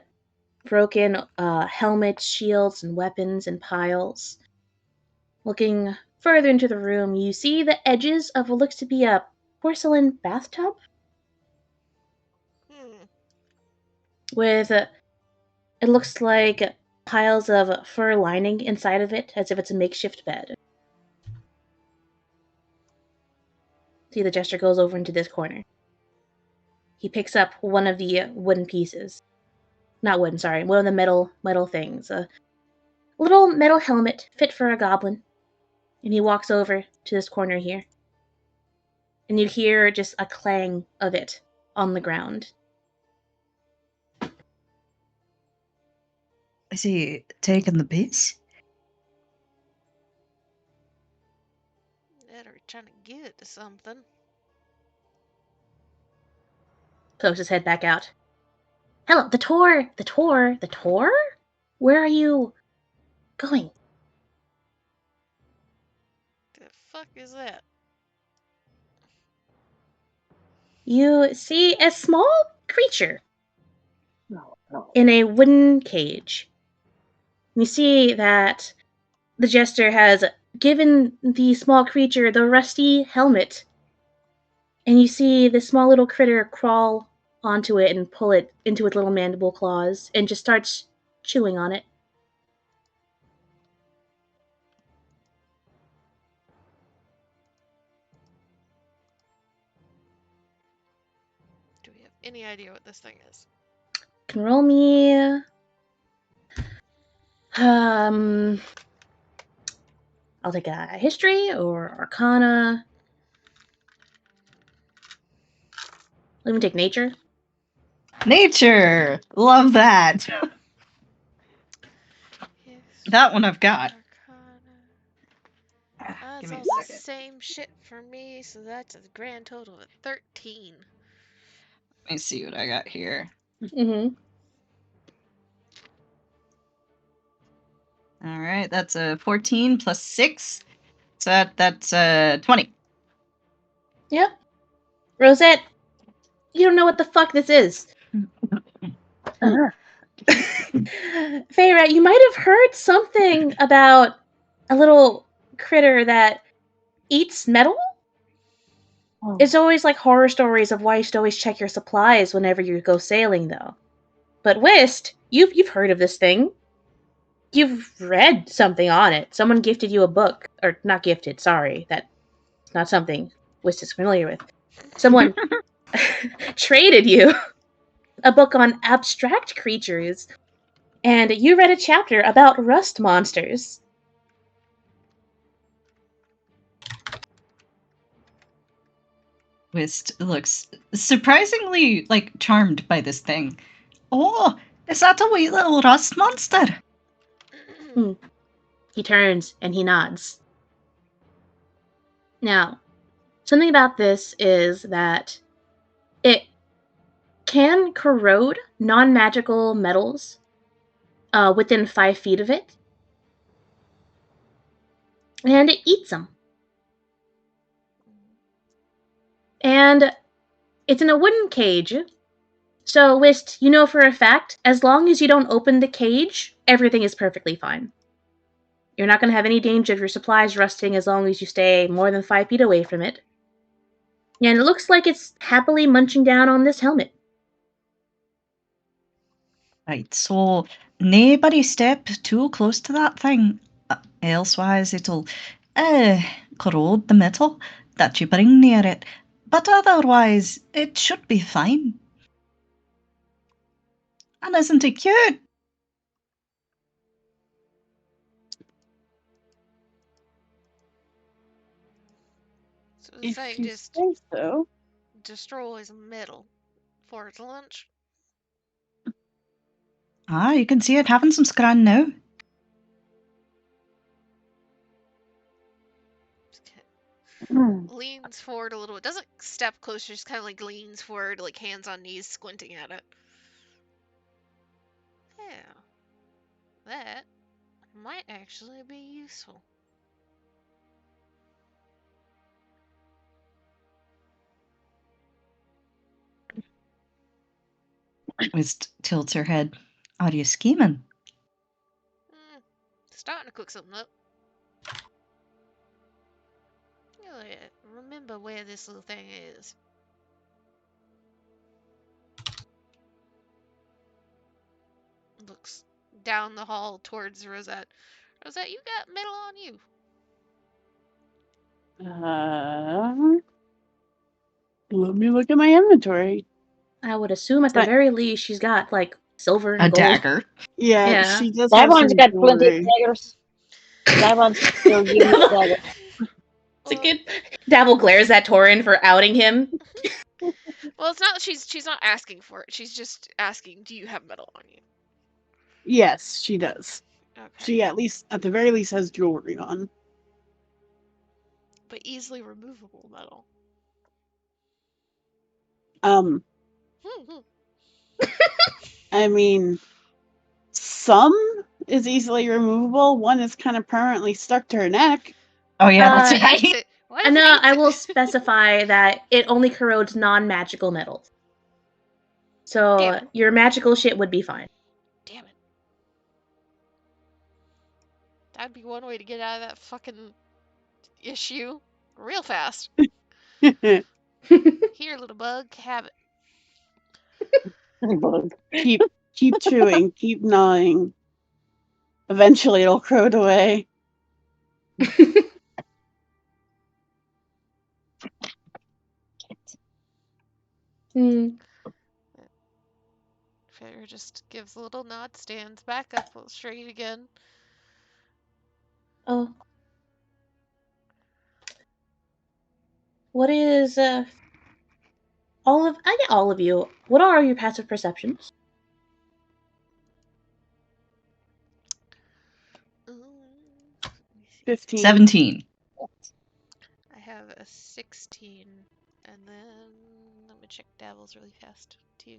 S2: broken helmets, shields, and weapons in piles. Looking further into the room, you see the edges of what looks to be a porcelain bathtub with it looks like piles of fur lining inside of it, as if it's a makeshift bed. See, the jester goes over into this corner. He picks up one of the wooden pieces. Not wooden, sorry, one of the metal things. A little metal helmet fit for a goblin. And he walks over to this corner here. And you hear just a clang of it on the ground.
S5: Is he taking the piss?
S4: Better trying to get it to something.
S2: Pokes his head back out. Hello, the tour? Where are you going?
S4: The fuck is that?
S2: You see a small creature
S1: No.
S2: in a wooden cage. You see that the jester has given the small creature the rusty helmet. And you see the small little critter crawl onto it and pull it into its little mandible claws and just starts chewing on it.
S4: Do we have any idea what this thing is?
S2: Can roll me I'll take a history or arcana. Let me take nature.
S5: Nature! Love that! That one I've got.
S4: That's
S5: Give me
S4: all
S5: a
S4: the
S5: second.
S4: same shit for me, so that's a grand total of 13.
S5: Let me see what I got here.
S2: Mm-hmm.
S5: All right, that's a 14 plus 6. So that's 20.
S2: Yep. Rosette, you don't know what the fuck this is. Feyre, you might have heard something about a little critter that eats metal? It's always like horror stories of why you should always check your supplies whenever you go sailing, though. But Whist, you've heard of this thing. You've read something on it. Someone gifted you a book. Or not gifted, sorry. That's not something Whist is familiar with. Someone traded you a book on abstract creatures, and you read a chapter about rust monsters.
S5: Whist looks surprisingly, charmed by this thing. Oh, is that a wee little rust monster?
S2: He turns and he nods. Now, something about this is that it can corrode non-magical metals within 5 feet of it, and it eats them. And it's in a wooden cage, so Whist, you know for a fact, as long as you don't open the cage, everything is perfectly fine. You're not going to have any danger of your supplies rusting as long as you stay more than 5 feet away from it. And it looks like it's happily munching down on this helmet.
S5: Right, so nobody step too close to that thing, elsewise it'll corrode the metal that you bring near it, but otherwise it should be fine. And isn't it cute?
S4: So the
S3: If
S4: thing
S3: you
S4: just
S3: say so.
S4: destroys metal for its lunch.
S5: Ah, you can see it having some scran now.
S4: Leans forward a little. It doesn't step closer, just kind of like leans forward, like hands on knees, squinting at it. Yeah. That might actually be useful.
S5: Whist tilts her head. Are you scheming?
S4: Starting to cook something up. Remember where this little thing is. Looks down the hall towards Rosette. Rosette, you got metal on you.
S3: Let me look at my inventory.
S2: I would assume at the very least she's got like silver and
S5: A
S2: gold.
S5: dagger.
S3: Yeah,
S2: Yeah.
S3: she does have
S1: Davon's
S3: some
S1: got plenty of
S3: jewelry.
S1: daggers. Davon's still giving me daggers.
S2: It's a good. Davil glares at Torin for outing him.
S4: Well, it's not that she's not asking for it. She's just asking, do you have metal on you?
S3: Yes, she does.
S4: Okay.
S3: She at the very least has jewelry on.
S4: But easily removable metal.
S3: I mean, some is easily removable. One is kind of permanently stuck to her neck.
S5: Oh yeah, that's right.
S2: And I will specify that it only corrodes non-magical metals. So your magical shit would be fine.
S4: Damn it. That'd be one way to get out of that fucking issue real fast. Here, little bug, have
S3: it. keep chewing, keep gnawing. Eventually it'll corrode away.
S4: Fair just gives a little nod, stands back up straight again.
S2: Oh. What is all of you? What are your passive perceptions?
S3: 15.
S5: 17.
S4: I have a 16, and then let me check Davil's really fast too.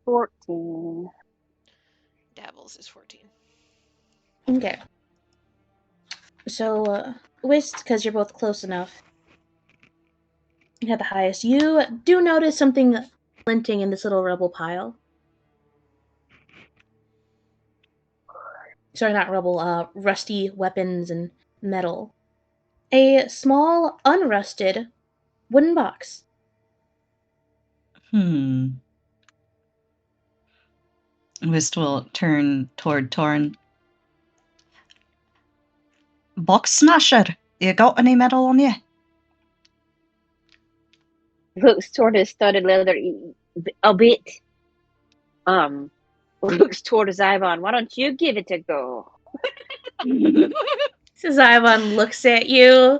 S1: 14.
S4: Davil's is 14.
S2: Okay. So, Whist, because you're both close enough, you have the highest. You do notice something glinting in this little rubble pile. Sorry, not rubble, rusty weapons and metal. A small, unrusted wooden box.
S5: Wist will turn toward Torin. Box smasher, you got any metal on you?
S1: Looks toward his studded leather a bit. Looks toward Zyvon. Why don't you give it a go?
S2: So Zyvon looks at you,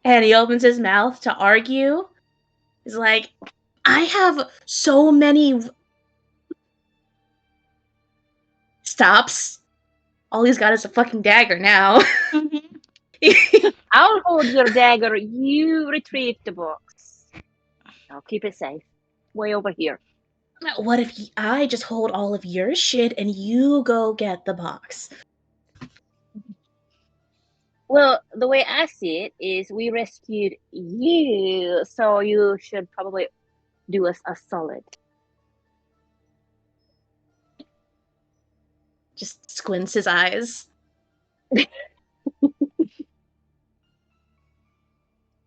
S2: and he opens his mouth to argue. He's like, I have so many... Stops. All he's got is a fucking dagger now.
S1: I'll hold your dagger. You retrieve the box. I'll keep it safe. Way over here.
S2: What if I just hold all of your shit and you go get the box?
S1: Well, the way I see it is we rescued you, so you should probably do us a solid.
S2: Just squints his eyes.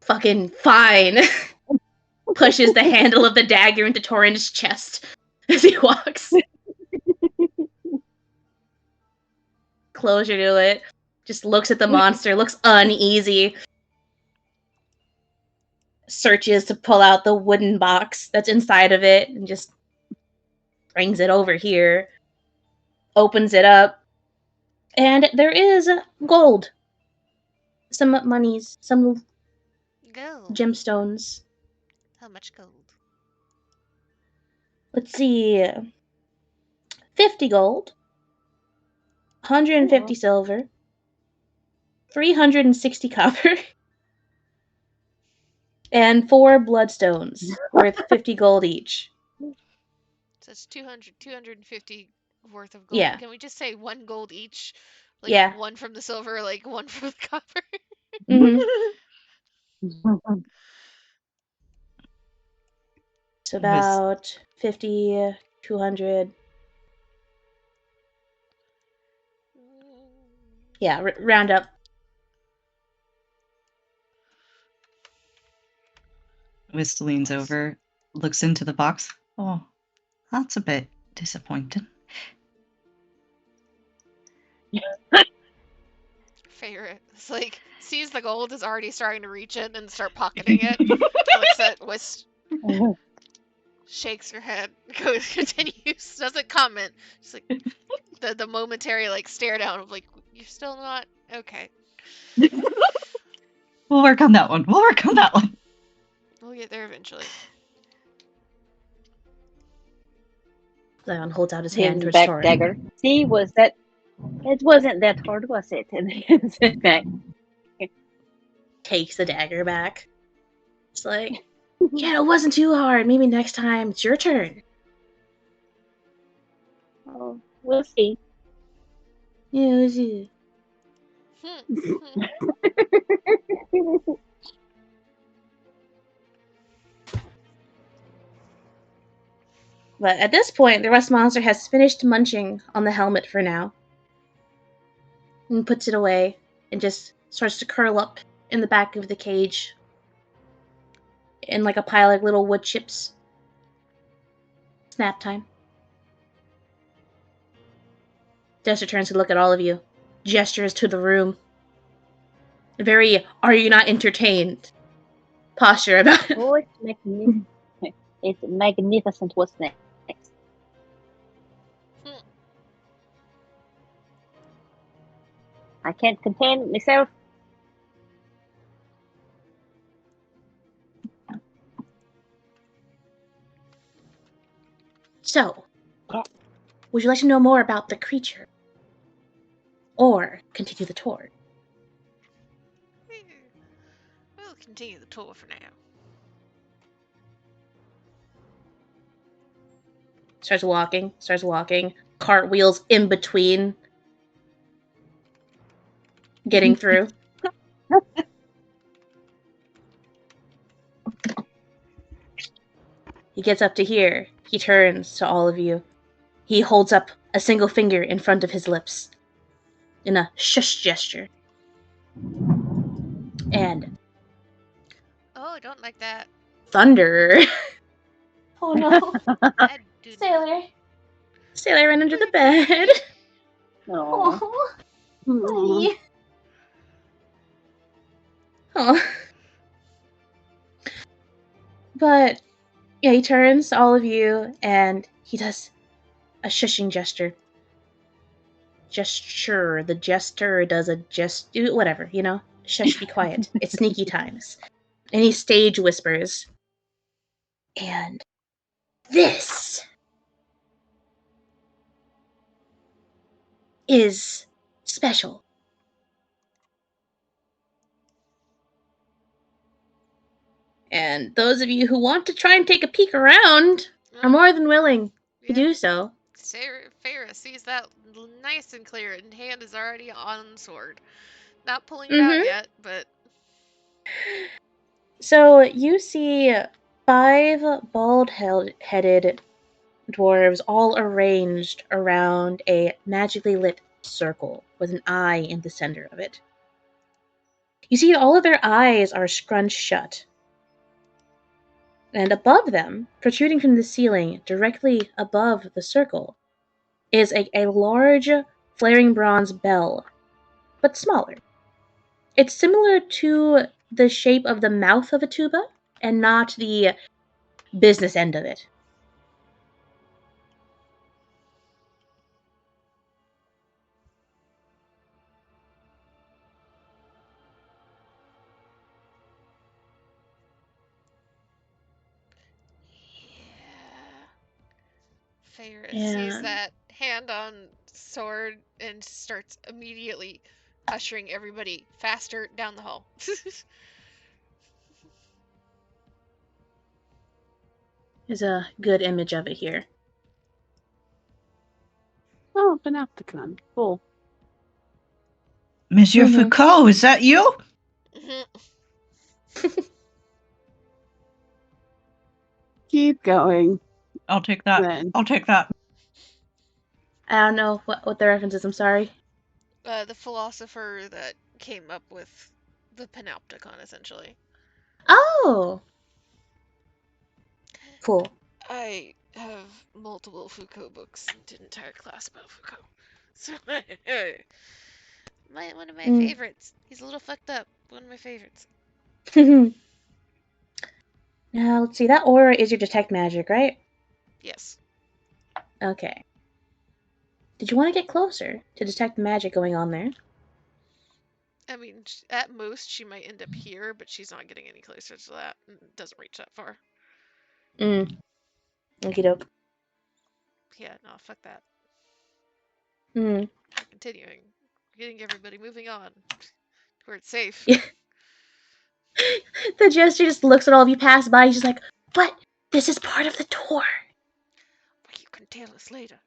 S2: Fucking fine. Pushes the handle of the dagger into Torin's chest as he walks. Closer to it. Just looks at the monster, looks uneasy. Searches to pull out the wooden box that's inside of it and just brings it over here. Opens it up. And there is gold. Some monies, some
S4: gold.
S2: Gemstones.
S4: How much gold?
S2: Let's see. 50 gold. 150 silver. 360 copper. And 4 bloodstones worth 50 gold each.
S4: So it's 250 worth of gold.
S2: Yeah.
S4: Can we just say 1 gold each? Like
S2: yeah.
S4: 1 from the silver, like 1 from the copper?
S2: Mm-hmm. So about 50, 200. Yeah, round up.
S5: Wisp leans over, looks into the box. Oh, that's a bit disappointing.
S4: Favorite. It's like, sees the gold, is already starting to reach in and start pocketing it. Looks at Wisp, shakes her head, continues, doesn't comment. Just like the momentary like stare down of like, you're still not okay.
S5: We'll work on that one. We'll
S4: get there eventually.
S2: Zion holds out his hand towards
S1: back
S2: Torin.
S1: dagger. See, it wasn't that hard, was it? And hands it back.
S2: Takes the dagger back. It's like, yeah, it wasn't too hard. Maybe next time it's your turn.
S1: Oh, we'll see.
S2: Yeah, we'll see. But at this point, the rust monster has finished munching on the helmet for now. And puts it away and just starts to curl up in the back of the cage in like a pile of little wood chips. Snap time. Jester turns to look at all of you. Gestures to the room. A very, are you not entertained posture about it.
S1: Oh, it's magnificent. It's magnificent. What's next? I can't contain myself.
S2: So, would you like to know more about the creature? Or continue the tour?
S4: We'll continue the tour for now.
S2: Starts walking, cartwheels in between getting through. He gets up to here. He turns to all of you. He holds up a single finger in front of his lips in a shush gesture. And
S4: Oh, I don't like that.
S2: thunder. Oh no.
S4: Sailor.
S2: Sailor ran under the bed.
S1: Oh.
S2: Honey. Oh. But yeah, he turns to all of you and he does a shushing gesture. Gesture. The jester does a whatever, you know? Shush, be quiet. It's sneaky times. And he stage whispers. And this is special. And those of you who want to try and take a peek around are more than willing to do so.
S4: Farah sees that nice and clear, and hand is already on sword. Not pulling it out yet, but...
S2: So you see 5 bald-headed dwarves all arranged around a magically lit circle with an eye in the center of it. You see all of their eyes are scrunched shut. And above them, protruding from the ceiling, directly above the circle, is a large, flaring bronze bell, but smaller. It's similar to the shape of the mouth of a tuba, and not the business end of it.
S4: Farah sees that hand on sword and starts immediately ushering everybody faster down the hall.
S2: There's a good image of it here.
S3: Oh, Panopticon. Cool.
S5: Monsieur Foucault, is that you?
S3: keep going.
S5: I'll take that.
S3: Then.
S5: I'll take that.
S2: I don't know what the reference is. I'm sorry.
S4: The philosopher that came up with the panopticon, essentially.
S2: Oh. Cool.
S4: I have multiple Foucault books and did an entire class about Foucault. So, one of my favorites. He's a little fucked up. One of my favorites.
S2: Now, let's see. That aura is your detect magic, right?
S4: Yes.
S2: Okay. Did you want to get closer to detect the magic going on there?
S4: I mean, at most, she might end up here, but she's not getting any closer to that. It doesn't reach that far.
S2: Okie doke.
S4: Yeah, no, fuck that.
S2: We're
S4: continuing. Getting everybody moving on. Where it's safe.
S2: The jester just looks at all of you pass by. He's just like, "But this is part of the tour."
S4: But you can tell us later.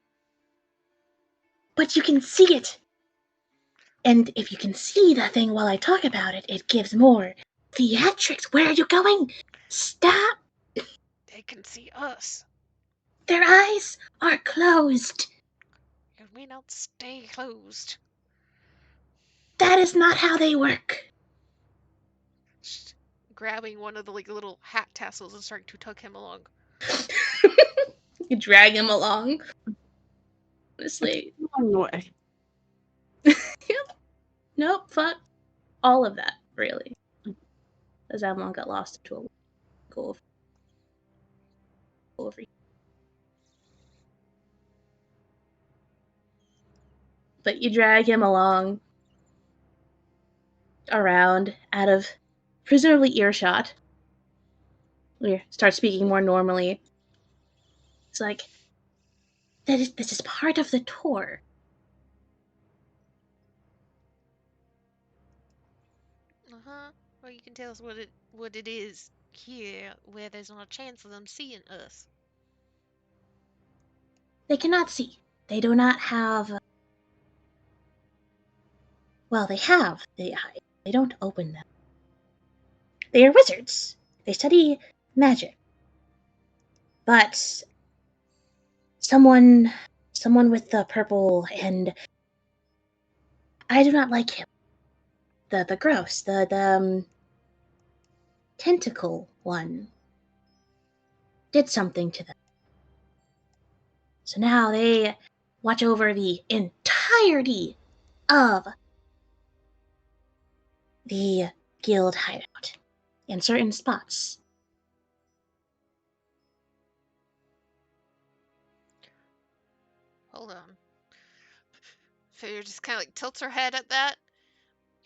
S2: But you can see it. And if you can see the thing while I talk about it, it gives more theatrics. Where are you going? Stop!
S4: They can see us.
S2: Their eyes are closed.
S4: And we don't stay closed.
S2: That is not how they work.
S4: Just grabbing one of the little hat tassels and starting to tug him along.
S2: You drag him along. Honestly.
S3: Long way.
S2: Yep. Nope, fuck all of that, really. As Avalon got lost into a go over. But you drag him along around out of presumably earshot. We start speaking more normally. It's like, this is part of the tour.
S4: Well, you can tell us what it is here, where there's not a chance of them seeing us.
S2: They cannot see. They do not have. Well, they have the eyes. They don't open them. They are wizards. They study magic. But someone with the purple, and I do not like him. The gross, the tentacle one did something to them. So now they watch over the entirety of the guild hideout in certain spots.
S4: Hold on. Figure just kind of tilts her head at that.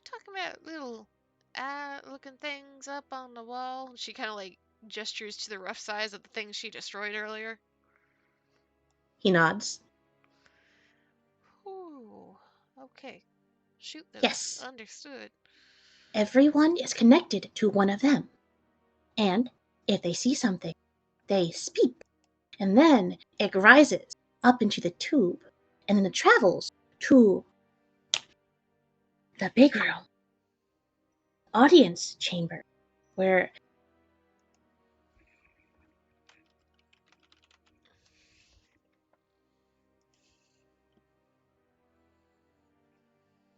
S4: Talking about little looking things up on the wall. She kind of gestures to the rough size of the things she destroyed earlier.
S2: He nods.
S4: Ooh, okay. Shoot those.
S2: Yes.
S4: Understood.
S2: Everyone is connected to one of them. And if they see something, they speak. And then it rises up into the tube. And then it travels to the big room. Audience chamber. Where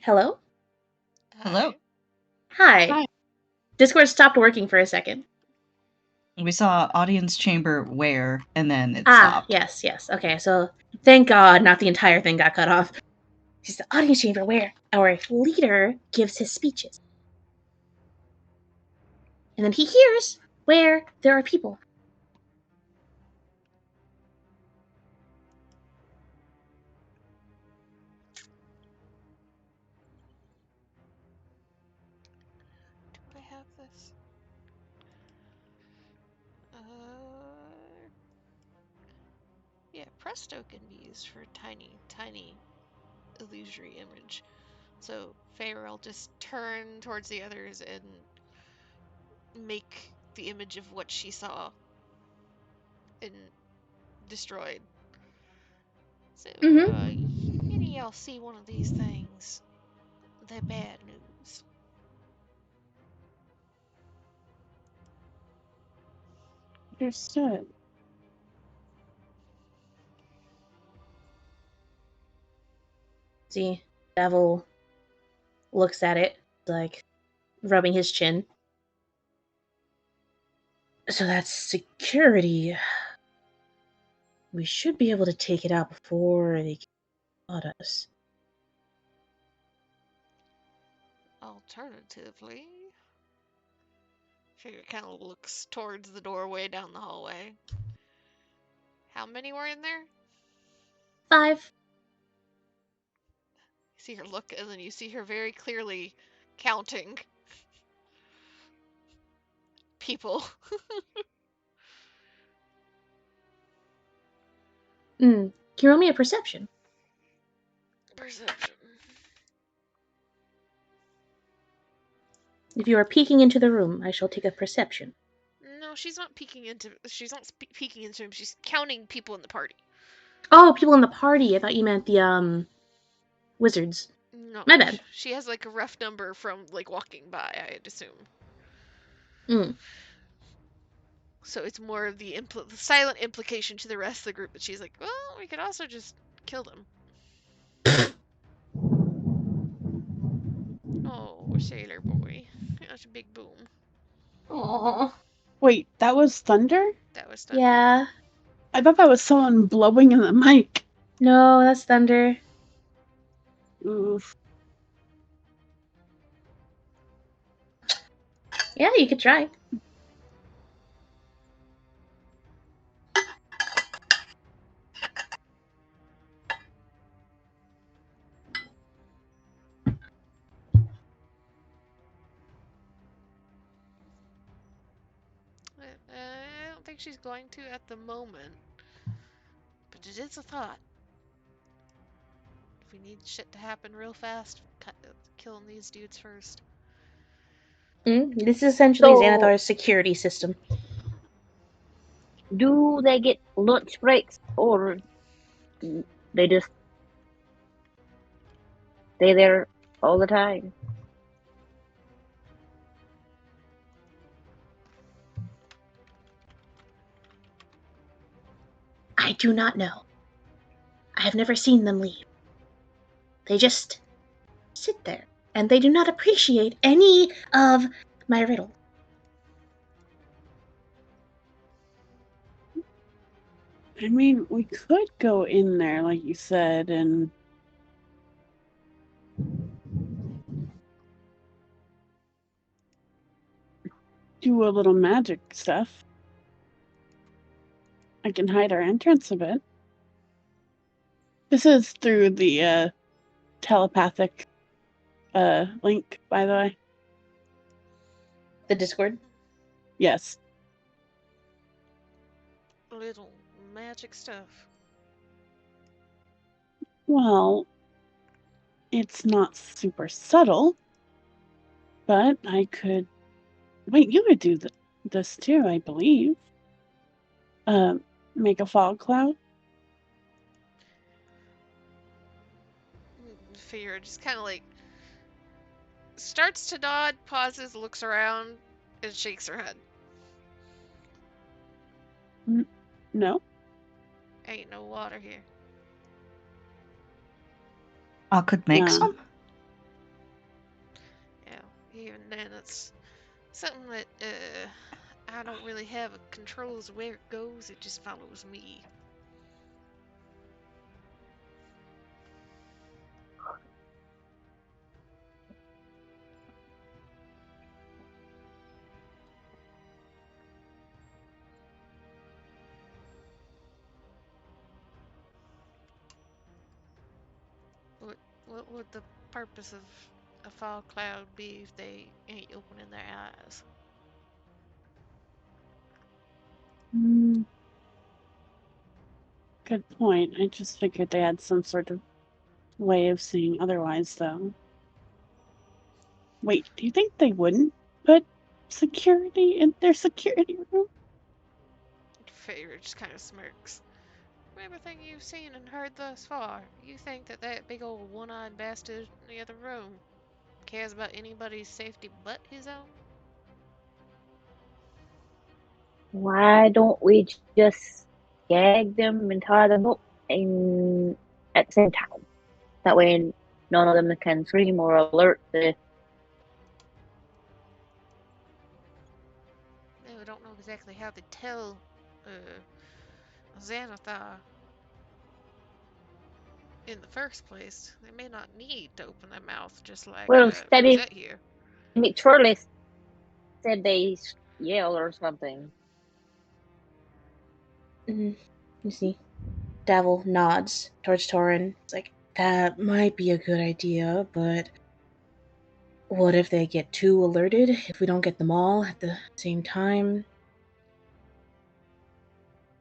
S2: Hello?
S5: Hello.
S2: Hi.
S3: Hi.
S2: Discord stopped working for a second.
S5: We saw audience chamber where, and then it stopped.
S2: Yes. Okay, so thank God not the entire thing got cut off. It's the audience chamber where our leader gives his speeches. And then he hears where there are people.
S4: Do I have this? Yeah, Presto can be used for tiny illusory image. So Feyre will just turn towards the others and make the image of what she saw and destroyed. So, any of y'all see one of these things, they're bad news.
S3: Understood.
S2: See, Devil looks at it, like rubbing his chin. So that's security. We should be able to take it out before they caught us.
S4: Alternatively, Figure kind of looks towards the doorway down the hallway. How many were in there?
S2: 5.
S4: You see her look, and then you see her very clearly counting people.
S2: Can you roll me a perception?
S4: Perception.
S2: If you are peeking into the room, I shall take a perception.
S4: No, she's not peeking into. She's not peeking into him. She's counting people in the party.
S2: Oh, people in the party. I thought you meant the wizards.
S4: No,
S2: My bad.
S4: She has like a rough number from like walking by, I'd assume. So it's more of the silent implication to the rest of the group that she's like, well, we could also just kill them. Oh, sailor boy. That's a big boom.
S2: Aww.
S3: Wait, that was thunder?
S4: That was thunder.
S2: Yeah.
S3: I thought that was someone blowing in the mic.
S2: No, that's thunder.
S3: Oof.
S2: Yeah, you could try.
S4: I don't think she's going to at the moment. But it is a thought. If we need shit to happen real fast, killing these dudes first.
S2: This is essentially Xanathar's security system.
S1: Do they get lunch breaks, or they just stay there all the time?
S2: I do not know. I have never seen them leave. They just sit there, and they do not appreciate any of my riddle.
S3: I mean, we could go in there, like you said, and do a little magic stuff. I can hide our entrance a bit. This is through the telepathic link, by the way.
S2: The Discord?
S3: Yes.
S4: Little magic stuff.
S3: Well, it's not super subtle, but I could... Wait, you could do this too, I believe. Make a fog cloud.
S4: Figure just kind of like starts to nod, pauses, looks around, and shakes her head.
S3: No?
S4: Ain't no water here.
S5: I could make some.
S4: Yeah, even then it's something that I don't really have a controls of where it goes. It just follows me. What would the purpose of a fog cloud be if they ain't opening their eyes?
S3: Good point. I just figured they had some sort of way of seeing otherwise, though. Wait, do you think they wouldn't put security in their security room?
S4: Favor just kind of smirks. From everything you've seen and heard thus far, you think that that big old one-eyed bastard in the other room cares about anybody's safety but his own?
S1: Why don't we just gag them and tie them up at the same time? That way none of them can scream or alert the.
S4: No, I don't know exactly how to tell Xanathar in the first place. They may not need to open their mouth just like
S1: Well,
S4: Rosette here.
S1: Shirley said they yell or something.
S2: You see, Davil nods towards Torin. It's like, that might be a good idea, but what if they get too alerted if we don't get them all at the same time?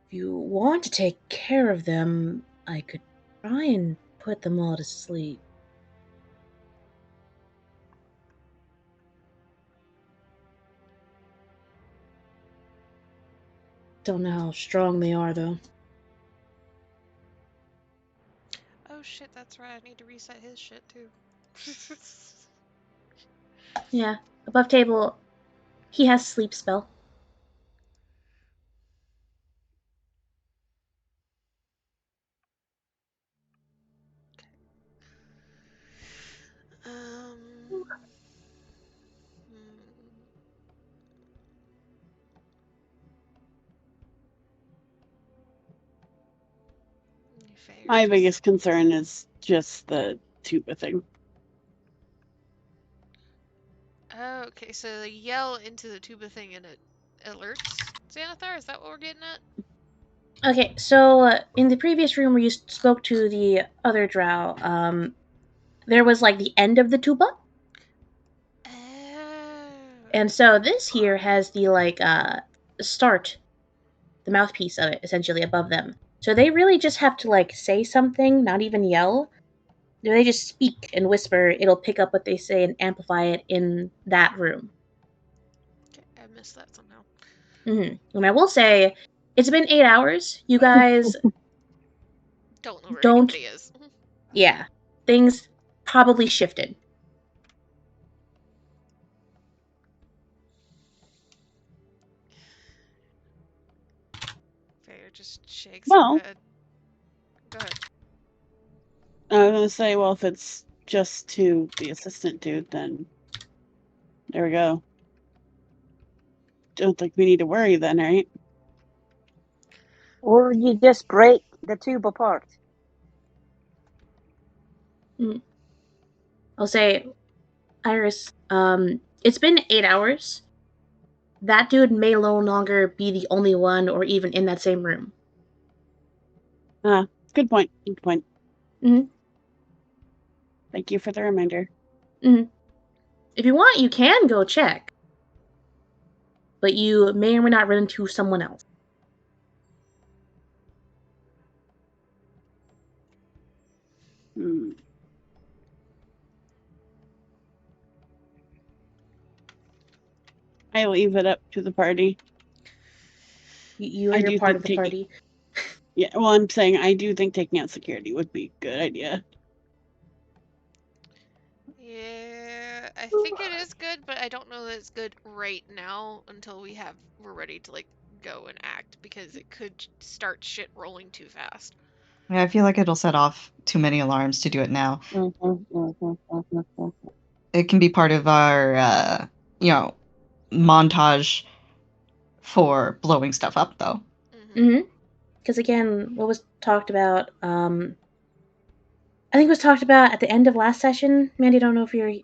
S2: If you want to take care of them, I could try and put them all to sleep. Don't know how strong they are, though.
S4: Oh shit, that's right. I need to reset his shit too.
S2: Yeah, above table, he has sleep spell.
S3: My biggest concern is just the tuba thing.
S4: Oh, okay, so they yell into the tuba thing and it alerts Xanathar? Is that what we're getting at?
S2: Okay, so in the previous room where you spoke to the other drow, there was like the end of the tuba.
S4: Oh.
S2: And so this here has the like start, the mouthpiece of it essentially above them. So they really just have to like say something, not even yell. They just speak and whisper. It'll pick up what they say and amplify it in that room.
S4: Okay, I missed that somehow.
S2: And I will say, it's been 8 hours. You guys
S4: don't know where anybody is.
S2: Yeah, things probably shifted.
S4: Fair just shakes her head. Go ahead.
S3: I was gonna say, well, if it's just to the assistant dude, then there we go. Don't think we need to worry then, right?
S1: Or you just break the tube apart.
S2: I'll say, Iris, it's been 8 hours. That dude may no longer be the only one or even in that same room.
S3: Good point. Good point.
S2: Mm-hmm.
S3: Thank you for the reminder.
S2: Mm-hmm. If you want, you can go check. But you may or may not run into someone else.
S3: I leave it up to the party.
S2: You're part of the party.
S3: Yeah, well, I'm saying I do think taking out security would be a good idea.
S4: Yeah, I think it is good, but I don't know that it's good right now until we're ready to like go and act, because it could start shit rolling too fast.
S5: Yeah, I feel like it'll set off too many alarms to do it now. It can be part of our, montage for blowing stuff up, though.
S2: Because again, what was talked about, I think it was talked about at the end of last session. Mandy, I don't know if you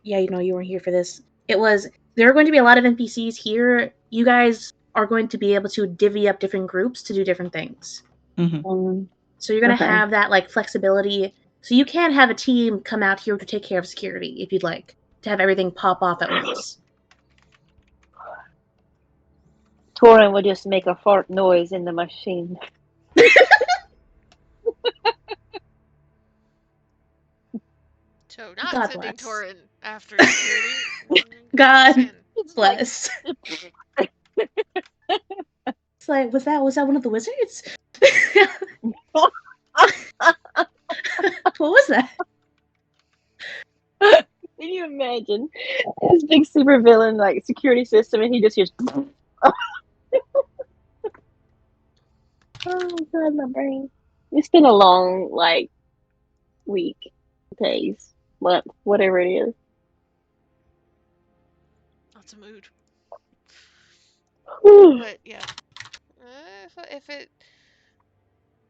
S2: weren't here for this. It was, there are going to be a lot of NPCs here. You guys are going to be able to divvy up different groups to do different things. So you're going to have that like flexibility. So you can have a team come out here to take care of security if you'd like, to have everything pop off at once.
S1: Torin would just make a fart noise in the machine.
S4: So not
S2: God
S4: sending
S2: bless.
S4: Torin after security.
S2: God bless. It's like, was that one of the wizards? What was that?
S1: Can you imagine this big super villain like security system, and he just hears. Oh god, my brain. It's been a long week, days. But whatever it is.
S4: That's a mood.
S1: Whew.
S4: But yeah, if it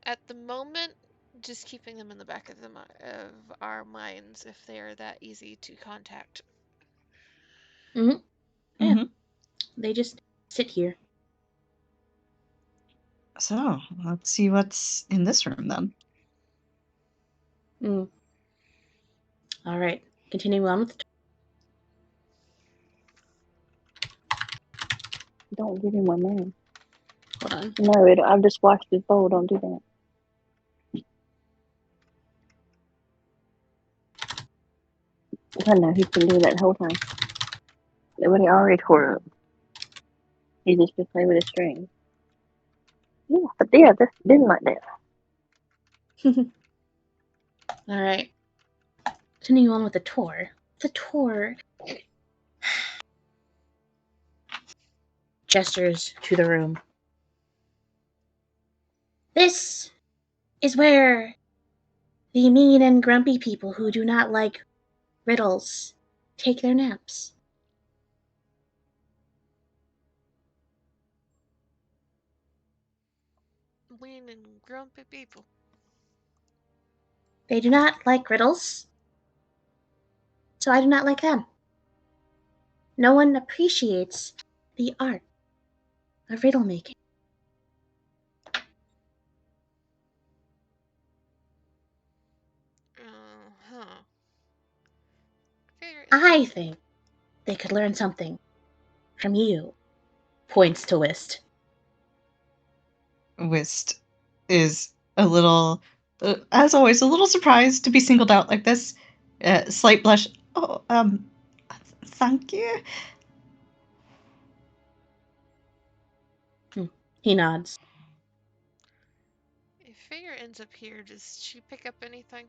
S4: at the moment, just keeping them in the back of of our minds if they are that easy to contact.
S2: Yeah.
S5: Mm-hmm.
S2: They just sit here.
S5: So, let's see what's in this room then.
S2: All right. Continuing on with the
S1: Don't give him my name.
S2: hold on.
S1: No, I've just washed his bowl. Don't do that. I know he's been doing that the whole time. But he already tore up. He just been playing with his string. Yeah, but yeah, that's been like that.
S2: All right. Continuing on with the tour. The tour gestures to the room. This is where the mean and grumpy people who do not like riddles take their naps.
S4: Mean and grumpy people.
S2: They do not like riddles, so I do not like them. No one appreciates the art of riddle making.
S4: Huh.
S2: I think they could learn something from you. Points to Whist.
S5: Whist is a little, as always, a little surprised to be singled out like this. Slight blush. Oh, thank you.
S2: He nods.
S4: If Figure ends up here, does she pick up anything?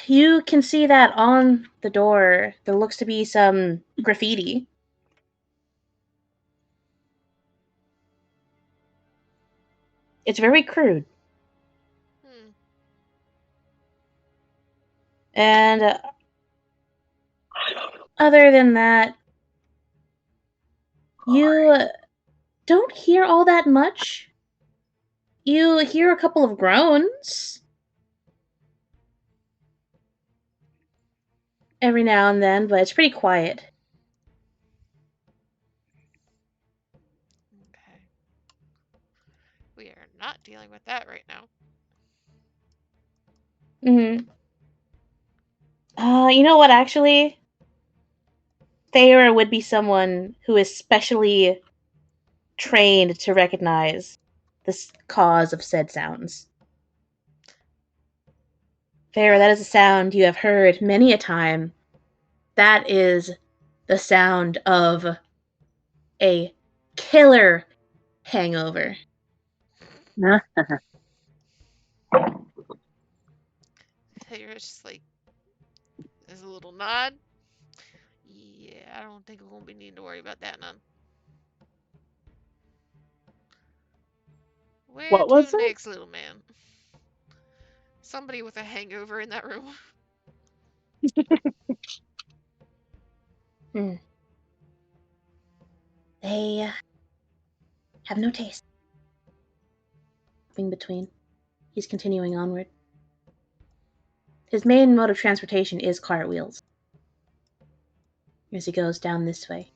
S2: You can see that on the door there looks to be some graffiti. It's very crude. And other than that, you don't hear all that much. You hear a couple of groans every now and then, but it's pretty quiet.
S4: Okay. We are not dealing with that right now.
S2: You know what, actually? Thayer would be someone who is specially trained to recognize the cause of said sounds. Thayer, that is a sound you have heard many a time. That is the sound of a killer hangover.
S4: You're just like, there's a little nod. Yeah, I don't think we're going to be needing to worry about that none. Where
S3: What
S4: to
S3: was it?
S4: next, little man? Somebody with a hangover in that room.
S2: They have no taste. In between, he's continuing onward. His main mode of transportation is cartwheels. As he goes down this way.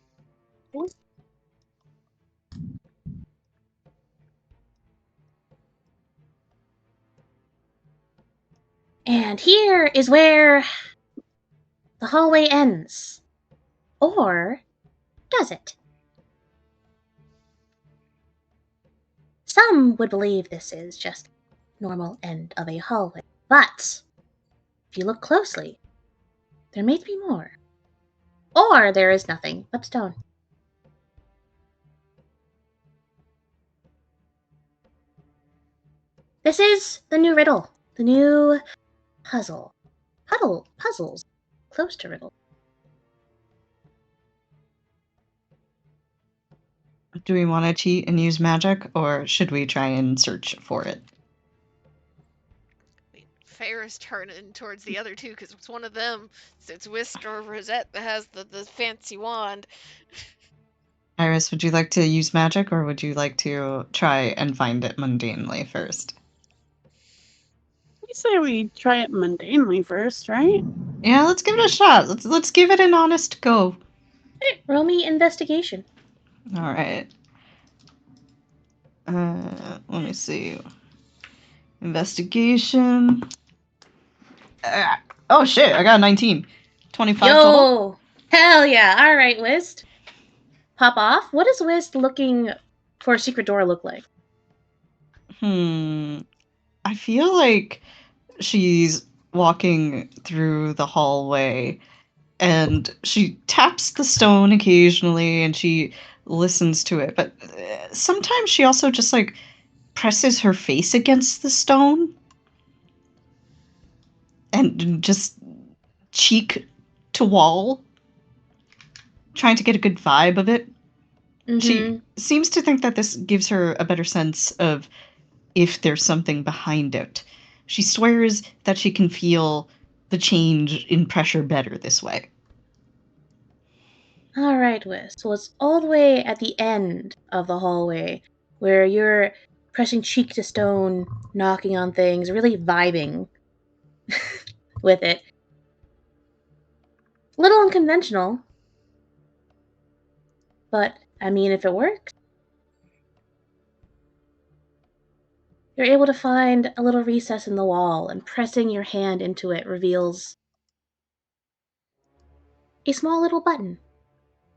S2: And here is where the hallway ends. Or does it? Some would believe this is just normal end of a hallway, but if you look closely, there may be more. Or there is nothing but stone. This is the new riddle, the new puzzle. Puzzles, close to riddle.
S5: Do we want to cheat and use magic, or should we try and search for it?
S4: Ferris turning towards the other two because it's one of them. It's Whisk or Rosette that has the fancy wand.
S5: Iris, would you like to use magic, or would you like to try and find it mundanely first?
S3: We say we try it mundanely first, right?
S5: Yeah, let's give it a shot. Let's give it an honest go.
S2: Roll me investigation.
S5: All right. Let me see. Investigation. Oh shit! I got a 19. 25 total.
S2: Yo! Hell yeah! All right, Whist. Pop off. What does Whist looking for a secret door look like?
S5: I feel like she's walking through the hallway and she taps the stone occasionally and she listens to it, but sometimes she also just like presses her face against the stone and just cheek to wall, trying to get a good vibe of it.
S2: Mm-hmm.
S5: She seems to think that this gives her a better sense of if there's something behind it. She swears that she can feel the change in pressure better this way.
S2: All right, Whist. So it's all the way at the end of the hallway where you're pressing cheek to stone, knocking on things, really vibing with it. A little unconventional, but I mean, if it works, you're able to find a little recess in the wall, and pressing your hand into it reveals a small little button.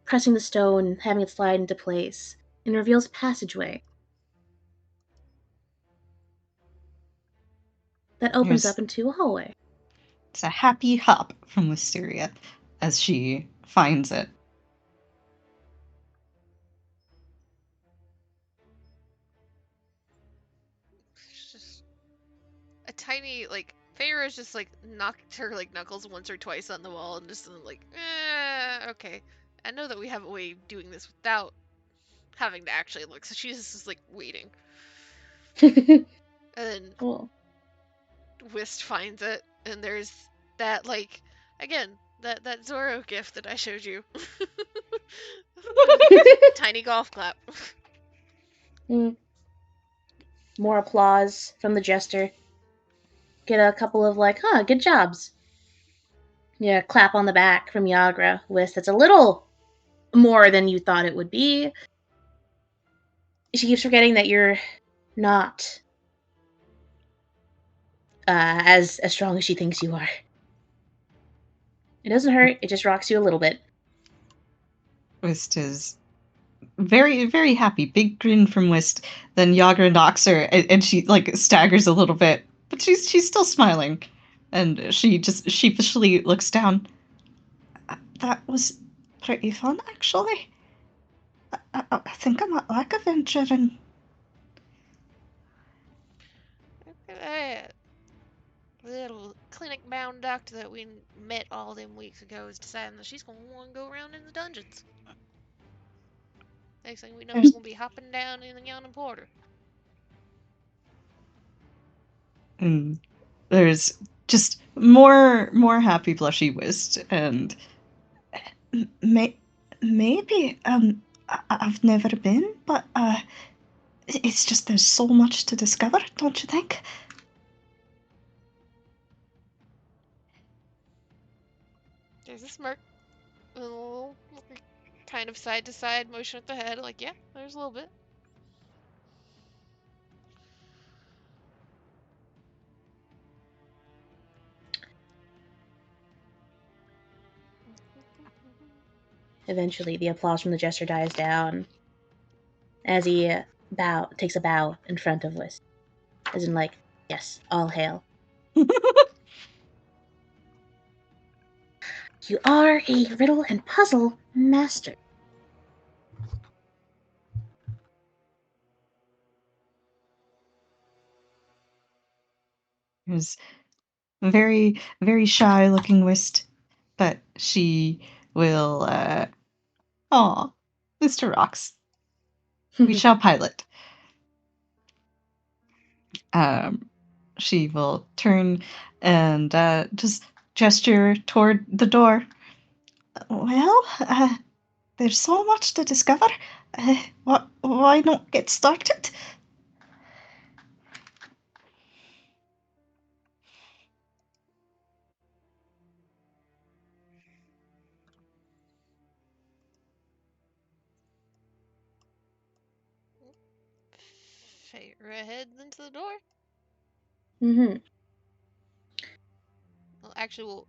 S2: Pressing the stone, having it slide into place, and reveals a passageway that opens up into a hallway.
S5: It's a happy hop from Wisteria as she finds it.
S4: It's just a tiny, like, Feyre's just, like, knocked her, like, knuckles once or twice on the wall and just, like, okay. I know that we have a way of doing this without having to actually look, so she's just, like, waiting. And then
S2: Cool.
S4: Whist finds it, and there's that, like, again, that Zorro gift that I showed you. Tiny golf clap.
S2: More applause from the jester. Get a couple of like, good jobs. Yeah, clap on the back from Yagra. Whist, it's a little more than you thought it would be. She keeps forgetting that you're not as strong as she thinks you are. It doesn't hurt, it just rocks you a little bit.
S5: Wist is very, very happy. Big grin from Wist. Then Yagra knocks her and she like staggers a little bit, but she's still smiling. And she just sheepishly looks down. That was pretty fun, actually. I think I might like adventuring.
S4: Look at that. Little clinic-bound doctor that we met all them weeks ago is deciding that she's going to want to go around in the dungeons. Next thing we know, we're going to be hopping down in the Yawning Porter.
S5: And there's just more happy blushy Wist, and maybe I've never been, but it's just there's so much to discover, don't you think?
S4: There's a smirk. A little kind of side-to-side motion with the head. Like, yeah, there's a little bit.
S2: Eventually, the applause from the jester dies down as he takes a bow in front of Whist. As in, like, yes, all hail. You are a riddle and puzzle master.
S5: There's very, very shy looking Wist, but she will, aw, Mr. Rocks. We shall pilot. she will turn and just gesture toward the door. Well, there's so much to discover. Why not get started?
S4: Feyre heads into the door.
S2: Mm-hmm.
S4: Well, actually, we'll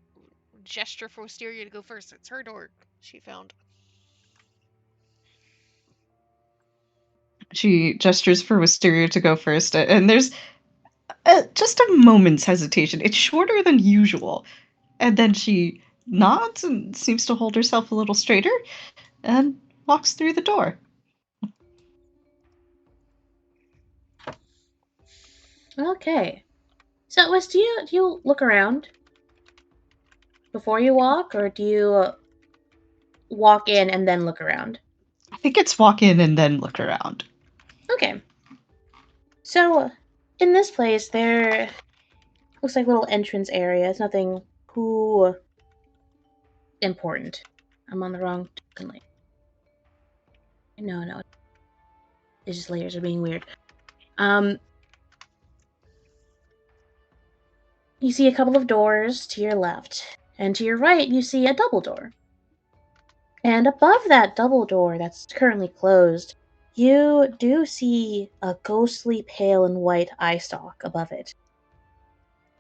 S4: gesture for Wisteria to go first. It's her door she found.
S5: She gestures for Wisteria to go first, and there's just a moment's hesitation. It's shorter than usual. And then she nods and seems to hold herself a little straighter and walks through the door.
S2: Okay. So, Wes, do you look around before you walk, or do you walk in and then look around?
S5: I think it's walk in and then look around.
S2: Okay. So, in this place, there looks like a little entrance area. It's nothing too important. I'm on the wrong token lane. No. It's just layers are being weird. You see a couple of doors to your left, and to your right, you see a double door. And above that double door that's currently closed, you do see a ghostly pale and white eye stalk above it,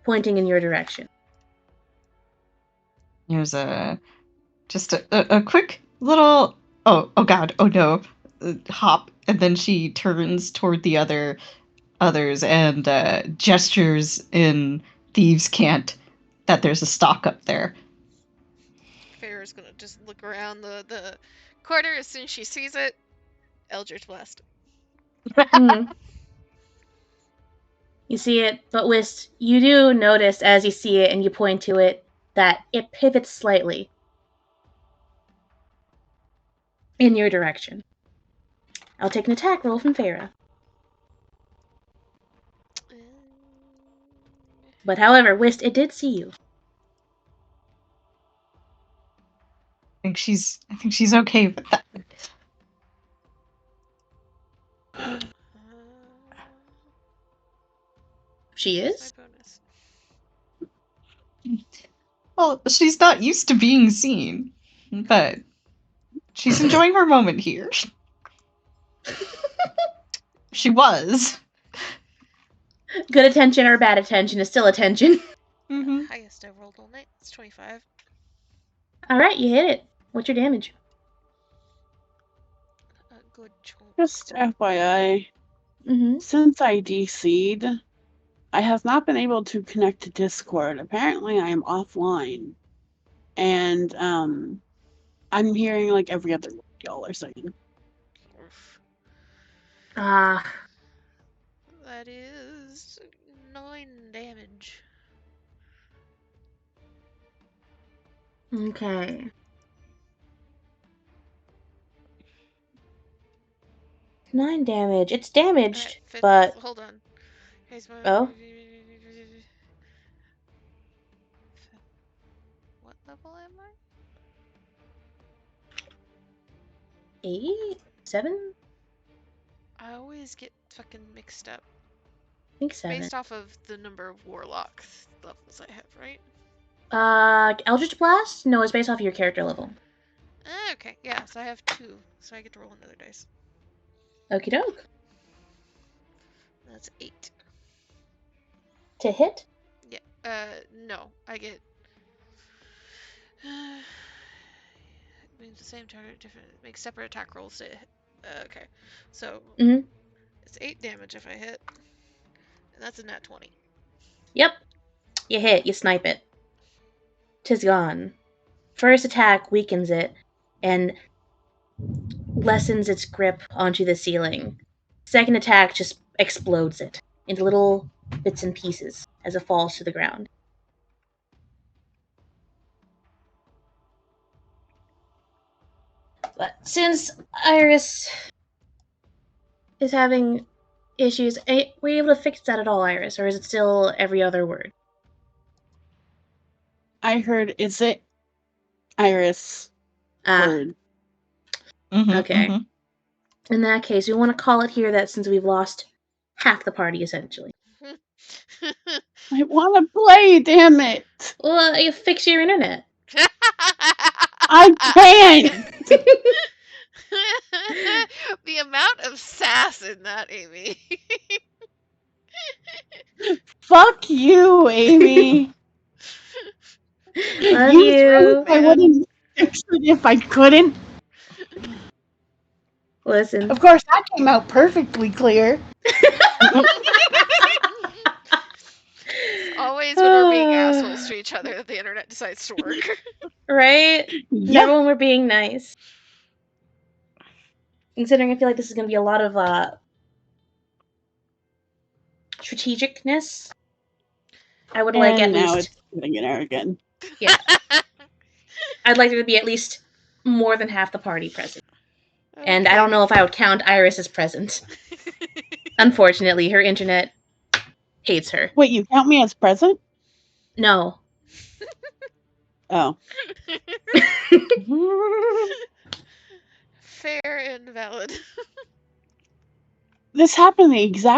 S2: pointing in your direction.
S5: There's just a quick little oh god, oh no, hop, and then she turns toward the others and gestures in thieves' cant that there's a stalk up there.
S4: Feyre's gonna just look around the corner as soon as she sees it. Eldritch Blast.
S2: Mm-hmm. You see it, but Whist, you do notice as you see it and you point to it that it pivots slightly in your direction. I'll take an attack roll from Farah. But however, Whist, it did see you.
S5: I think she's okay with that.
S2: She
S4: What's
S2: is?
S4: my bonus?
S5: Well, she's not used to being seen, but she's enjoying her moment here. She was.
S2: Good attention or bad attention is still attention.
S5: Mm-hmm.
S4: Highest I rolled all night. It's 25.
S2: Alright, you hit it. What's your damage?
S4: A good chunk.
S3: Just FYI,
S2: Mm-hmm.
S3: since I DC'd, I have not been able to connect to Discord. Apparently, I am offline. And I'm hearing like every other word y'all are saying.
S4: Oof.
S2: Ah.
S4: That is 9 damage.
S2: Okay. 9 damage. It's damaged, but...
S4: Hold on. Here's my...
S2: Oh?
S4: What level am I?
S2: 8? 7?
S4: I always get fucking mixed up.
S2: I think 7.
S4: Based off of the number of warlock levels I have, right?
S2: Eldritch Blast? No, it's based off of your character level.
S4: Okay, yeah, so I have 2, so I get to roll another dice.
S2: Okie doke.
S4: That's 8.
S2: To hit?
S4: Yeah, no, I get... means the same target, different... Make separate attack rolls to hit. Okay, so...
S2: Mm-hmm.
S4: It's 8 damage if I hit. And that's a nat 20.
S2: Yep. You hit. You snipe it. 'Tis gone. First attack weakens it and lessens its grip onto the ceiling. Second attack just explodes it into little bits and pieces as it falls to the ground. But since Iris is having issues. Were you able to fix that at all, Iris, or is it still every other word?
S3: I heard, is it Iris word?
S2: Okay. In that case, we want to call it here that since we've lost half the party, essentially.
S3: I want to play, damn it!
S2: Well, you fix your internet.
S3: I can't!
S4: The amount of sass in that, Amy.
S3: Fuck you, Amy!
S2: Love
S3: You
S2: you.
S3: I wouldn't fix it if I couldn't.
S2: Listen.
S3: Of course, that came out perfectly clear.
S4: It's always when we're being assholes to each other that the internet decides to work.
S2: Right?
S3: Yep.
S2: Never when we're being nice. Considering I feel like this is going to be a lot of strategicness, I would like at
S3: now
S2: least...
S3: it's getting an error again.
S2: Yeah. I'd like there to be at least more than half the party present. Okay. And I don't know if I would count Iris as present. Unfortunately, her internet hates her.
S3: Wait, you count me as present?
S2: No.
S3: Oh.
S4: Fair and valid.
S3: This happened the exact